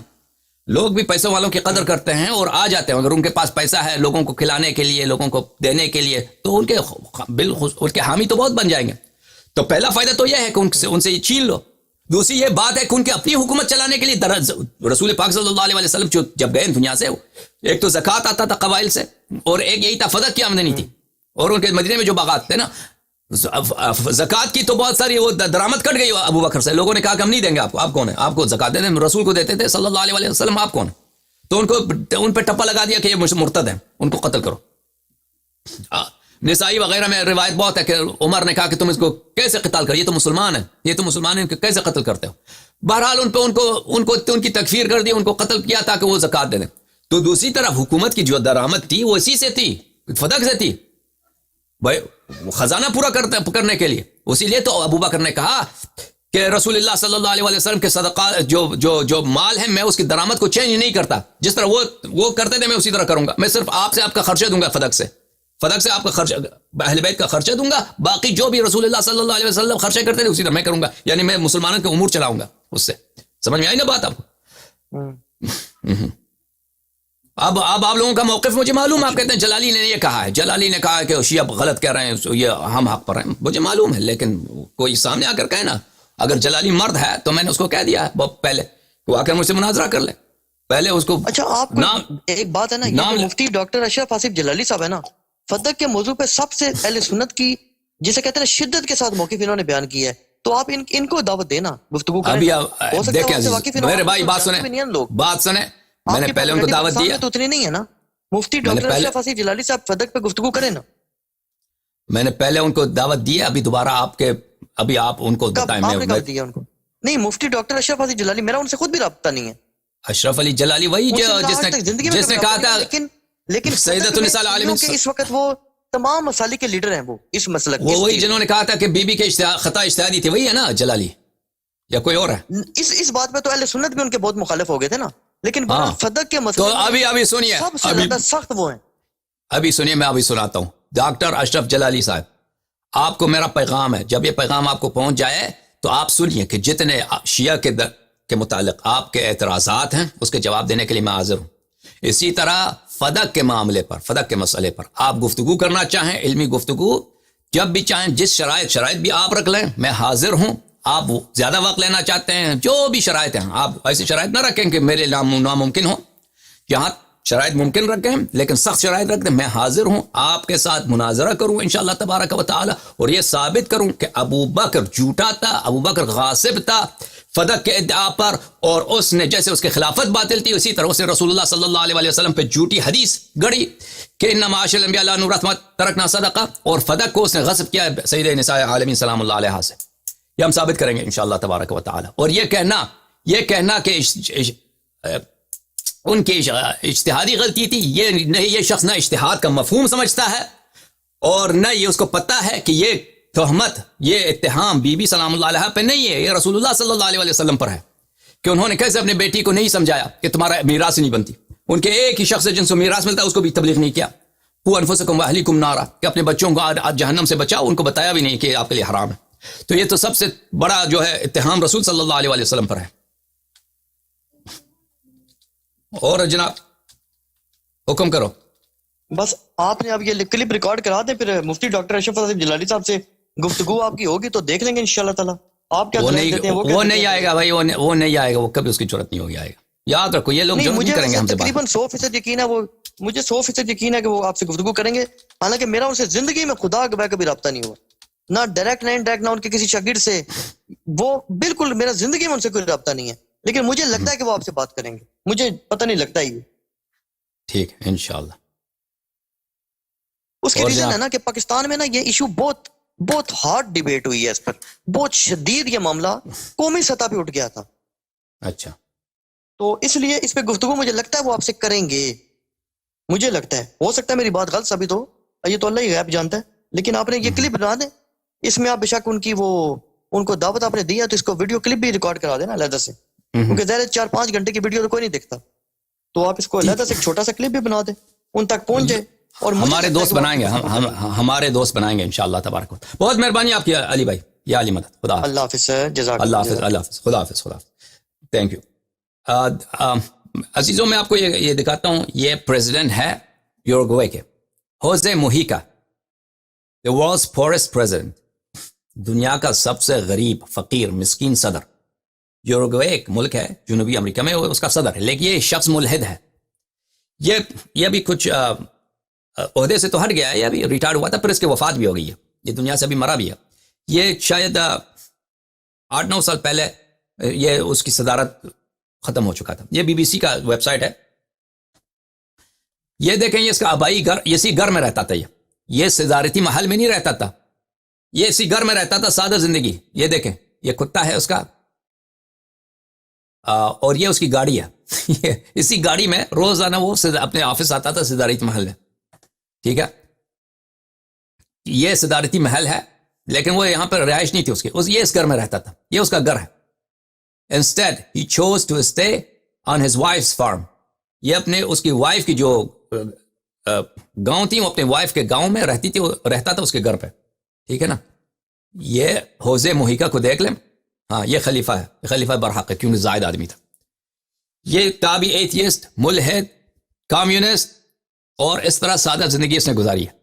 لوگ بھی پیسوں والوں کی قدر کرتے ہیں اور آ جاتے ہیں. اگر ان کے پاس پیسہ ہے لوگوں کو کھلانے کے لیے, لوگوں کو دینے کے لیے, تو ان کے حامی تو بہت بن جائیں گے. تو پہلا فائدہ تو یہ ہے کہ ان سے یہ چھین لو. دوسری یہ بات ہے کہ ان کی اپنی حکومت چلانے کے لیے رسول پاک صلی اللہ علیہ وسلم جب گئے دنیا سے, ایک تو زکوٰۃ آتا تھا قبائل سے, اور ایک یہی تھا فدق کی آمدنی تھی. اور ان کے مدینے میں جو باغات تھے نا, زکوٰۃ کی تو بہت ساری وہ درآمد کٹ گئی ابو بکر سے. لوگوں نے کہا کہ ہم نہیں دیں گے آپ کو. آپ کون ہیں, آپ کو زکوٰۃ دیتے ہیں, رسول کو دیتے تھے صلی اللہ علیہ وسلم, آپ کون ہیں؟ تو ان پہ ٹپا لگا دیا کہ یہ مرتد ہیں, ان کو قتل کرو. نسائی وغیرہ میں روایت بہت ہے کہ عمر نے کہا کہ تم اس کو کیسے قتال کر, یہ تو مسلمان ہیں, یہ تو مسلمان ہیں, کیسے قتل کرتے ہو. بہرحال ان کی تکفیر کر دی, ان کو قتل کیا تاکہ وہ زکوٰۃ دے دیں. تو دوسری طرف حکومت کی جو درآمد تھی وہ اسی سے تھی, فدق سے تھی بھائی, خزانہ پورا کرنے کے لیے. اسی لیے تو ابو بکر نے کہا کہ رسول اللہ صلی اللہ علیہ وسلم کے صدقات جو مال ہے, میں اس کی درآمد کو چینج نہیں کرتا. جس طرح وہ کرتے تھے میں اسی طرح کروں گا. میں صرف آپ سے آپ کا خرچہ دوں گا, فدق سے آپ کا خرچہ, اہل بیت کا خرچہ دوں گا. باقی جو بھی رسول اللہ صلی اللہ علیہ وسلم خرچہ کرتے تھے اسی طرح میں کروں گا. یعنی میں مسلمانوں کے امور چلاؤں گا اس سے. سمجھ میں آئی نا بات آپ کو؟ اب آپ لوگوں کا موقف مجھے معلوم ہے. آپ کہتے ہیں جلالی نے یہ کہا ہے, جلالی نے کہا کہ شیعہ غلط کہہ رہے ہیں, یہ ہم حق پر ہیں. مجھے معلوم ہے, لیکن کوئی سامنے آ کر کہے نا, اگر جلالی مرد ہے تو میں نے اس کو کہہ دیا ہے پہلے, وہ آ کر مجھ سے مناظرہ کر لے پہلے اس کو. اچھا, آپ ایک بات ہے نا, مفتی ڈاکٹر اشرف آصف جلالی صاحب ہے نا, فدق کے موضوع پہ سب سے اہل سنت کی جسے کہتے ہیں شدت کے ساتھ موقف انہوں نے بیان کیا ہے. تو آپ ان کو دعوت دینا, گفتگو کریں. دیکھیں میرے بھائی, بات سنیں. میں نے پہلے ان کو دعوت دیا, تو اتنی نہیں ہے نا. مفتی ڈاکٹر اشرف آصف جلالی صاحب فدق پہ گفتگو کریں نا. میں نے پہلے ان کو دعوت دی, ابھی دوبارہ ابھی آپ ان کو بتائیں. میں دیا ان کو نہیں, مفتی ڈاکٹر اشرف آصف جلالی, میرا ان سے خود بھی رابطہ نہیں ہے. اشرف علی جلالی وہی جس نے کہا تھا, لیکن سیدۃ النساء العالمین کہ اس وقت وہ تمام مسالک کے لیڈر ہیں, وہ اس مسلک وہی جنہوں نے کہا تھا کہ بی بی کے خطا اجتہادی تھی, وہی ہے نا جلالی, یا کوئی اور ہے؟ اس بات پہ تو اہل سنت بھی ان کے بہت مخالف ہو گئے تھے نا. لیکن فدق کے مسئلے تو ابھی سنیے, سب سے زیادہ سخت وہ ہیں. ابھی سنیے, میں ابھی سناتا ہوں. ڈاکٹر اشرف جلالی صاحب, آپ کو میرا پیغام ہے, جب یہ پیغام آپ کو پہنچ جائے تو آپ سنیے کہ جتنے شیعہ کے متعلق آپ کے اعتراضات ہیں اس کے جواب دینے کے لیے میں حاضر ہوں. اسی طرح فدق کے معاملے پر, فدق کے مسئلے پر آپ گفتگو کرنا چاہیں, علمی گفتگو جب بھی چاہیں, جس شرائط بھی آپ رکھ لیں, میں حاضر ہوں. آپ زیادہ وقت لینا چاہتے ہیں, جو بھی شرائط ہیں, آپ ایسی شرائط نہ رکھیں کہ میرے ناممکن ہو. یہاں شرائط ممکن رکھیں لیکن سخت شرائط رکھ دیں. میں حاضر ہوں, آپ کے ساتھ مناظرہ کروں انشاءاللہ تبارک و تعالی, اور یہ ثابت کروں کہ ابو بکر جھوٹا تھا, ابو بکر غاصب تھا فدق کے ادعا پر, اور اس نے جیسے اس کی خلافت باطل تھی اسی طرح اس نے رسول اللہ صلی اللہ علیہ وسلم پہ جھوٹی حدیث گڑی کہ ان معاشر الانبیاء لا نورث ما ترکنا صدقہ, اور فدق کو اس نے غصب کیا سید نساء عالمین سلام اللہ علیہ سے. یہ ہم ثابت کریں گے انشاءاللہ تبارک و تعالی. اور یہ کہنا کہ ان کی اجتہادی غلطی تھی, یہ شخص نہ اجتہاد کا مفہوم سمجھتا ہے, اور نہ یہ اس کو پتہ ہے کہ یہ تہمت, یہ اتہام بی بی سلام اللہ علیہ پہ نہیں ہے, یہ رسول اللہ صلی اللہ علیہ وسلم پر ہے کہ انہوں نے کیسے اپنے بیٹی کو نہیں سمجھایا کہ تمہارا میراث نہیں بنتی. ان کے ایک ہی شخص جن سے میراث ملتا ہے اس کو بھی تبلیغ نہیں کیا. قوا انفسکم واہلیکم نارا, کہ اپنے بچوں کو جہنم سے بچاؤ, ان کو بتایا بھی نہیں کہ آپ کے لیے حرام ہے. تو یہ تو سب سے بڑا جو ہے اتہام رسول صلی اللہ علیہ وسلم پر ہے. اور جناب حکم کرو. بس آپ نے اب یہ کلپ ریکارڈ کرا دیں، پھر مفتی ڈاکٹر اشرف حسین جلالی صاحب سے گفتگو آپ کی ہوگی تو دیکھ لیں گے انشاءاللہ تعالیٰ. آپ کیا وہ دلائل دیتے ہیں وہ نہیں آئے گا بھائی، وہ نہیں آئے گا، وہ کبھی اس کی ضرورت نہیں ہوگی آئے گا. یاد رکھو یہ لوگ نہیں، ضرورت مجھے نہیں کریں گے ہم سے بات. تقریباً 100% یقین ہے، وہ مجھے 100% یقین ہے کہ وہ آپ سے گفتگو کریں گے. حالانکہ میرا ان سے زندگی میں خدا کے کبھی رابطہ نہیں ہوا، نہ ڈائریکٹ نہ انڈائریکٹ، نہ ان کے کسی شاگرد سے. وہ بالکل میرا زندگی میں ان سے کوئی رابطہ نہیں ہے، لیکن مجھے لگتا ہے کہ وہ آپ سے بات کریں گے. مجھے پتہ نہیں لگتا ہی. ٹھیک ہے انشاءاللہ. اس کی اور ریزن جناب ہے نا کہ پاکستان میں نا یہ ایشو بہت ہارڈ ڈیبیٹ ہوئی ہے اس پر، بہت شدید یہ معاملہ قومی سطح پہ اٹھ گیا تھا. اچھا تو اس لیے اس پہ گفتگو مجھے لگتا ہے وہ آپ سے کریں گے. مجھے لگتا ہے، ہو سکتا ہے میری بات غلط ثابت ہو، یہ تو اللہ ہی غیب جانتا ہے. لیکن آپ نے یہ کلپ بنا دیں، اس میں آپ بے شک ان کو دعوت آپ نے دیا تو اس کو ویڈیو کلپ بھی ریکارڈ کرا دینا علیحدہ سے، کیونکہ ظاہر 4-5 گھنٹے کی ویڈیو تو کوئی نہیں دیکھتا. تو آپ اس کو علیحدہ سے ایک چھوٹا سا کلپ بھی بنا دیں، ان تک پہنچ جائے. اور ہمارے دوست بنائیں گے، ہمارے دوست بنائیں گے انشاءاللہ تبارک و تعالی. بہت مہربانی آپ کی علی بھائی، یا علی مدد. خدا حافظ. اللہ حافظ، جزاک اللہ حافظ. اللہ حافظ. خدا حافظ. خدا حافظ. Thank you. عزیزوں میں آپ کو یہ دکھاتا ہوں، یہ پریزیڈنٹ ہے یوروگوے کے، ہوزے موہیکا، the world's poorest president، دنیا کا سب سے غریب، فقیر، مسکین صدر. یوروگوے ایک ملک ہے جنوبی امریکہ میں، اس کا صدر ہے، لیکن یہ شخص ملحد ہے. یہ بھی کچھ عہدے سے تو ہٹ گیا ہے، یہ ابھی ریٹائر ہوا تھا، پھر اس کی وفات بھی ہو گئی ہے، یہ دنیا سے ابھی مرا بھی ہے. یہ شاید 8-9 سال پہلے یہ اس کی صدارت ختم ہو چکا تھا. یہ بی بی سی کا ویب سائٹ ہے. یہ دیکھیں، یہ اس کا آبائی گھر، اسی گھر میں رہتا تھا. یہ صدارتی محل میں نہیں رہتا تھا، یہ اسی گھر میں رہتا تھا، سادہ زندگی. یہ دیکھیں، یہ کتا ہے اس کا، اور یہ اس کی گاڑی ہے. اسی گاڑی میں روزانہ وہ اپنے آفس آتا تھا صدارتی محل میں. ٹھیک ہے، یہ صدارتی محل ہے، لیکن وہ یہاں پر رہائش نہیں تھی اس کی، یہ اس گھر میں رہتا تھا، یہ اس کا گھر ہے. Instead, he chose to stay on his wife's farm. یہ اس کی وائف کی جو گاؤں تھی، وہ اپنے وائف کے گاؤں میں رہتی تھی، وہ رہتا تھا اس کے گھر پہ. ٹھیک ہے نا. یہ ہوزے موہیکا کو دیکھ لیں. ہاں، یہ خلیفہ ہے، خلیفہ برحق ہے کیونکہ زائد آدمی تھا. یہ تابعی ایتھیسٹ، ملحد، کمیونسٹ، اور اس طرح سادہ زندگی اس نے گزاری ہے.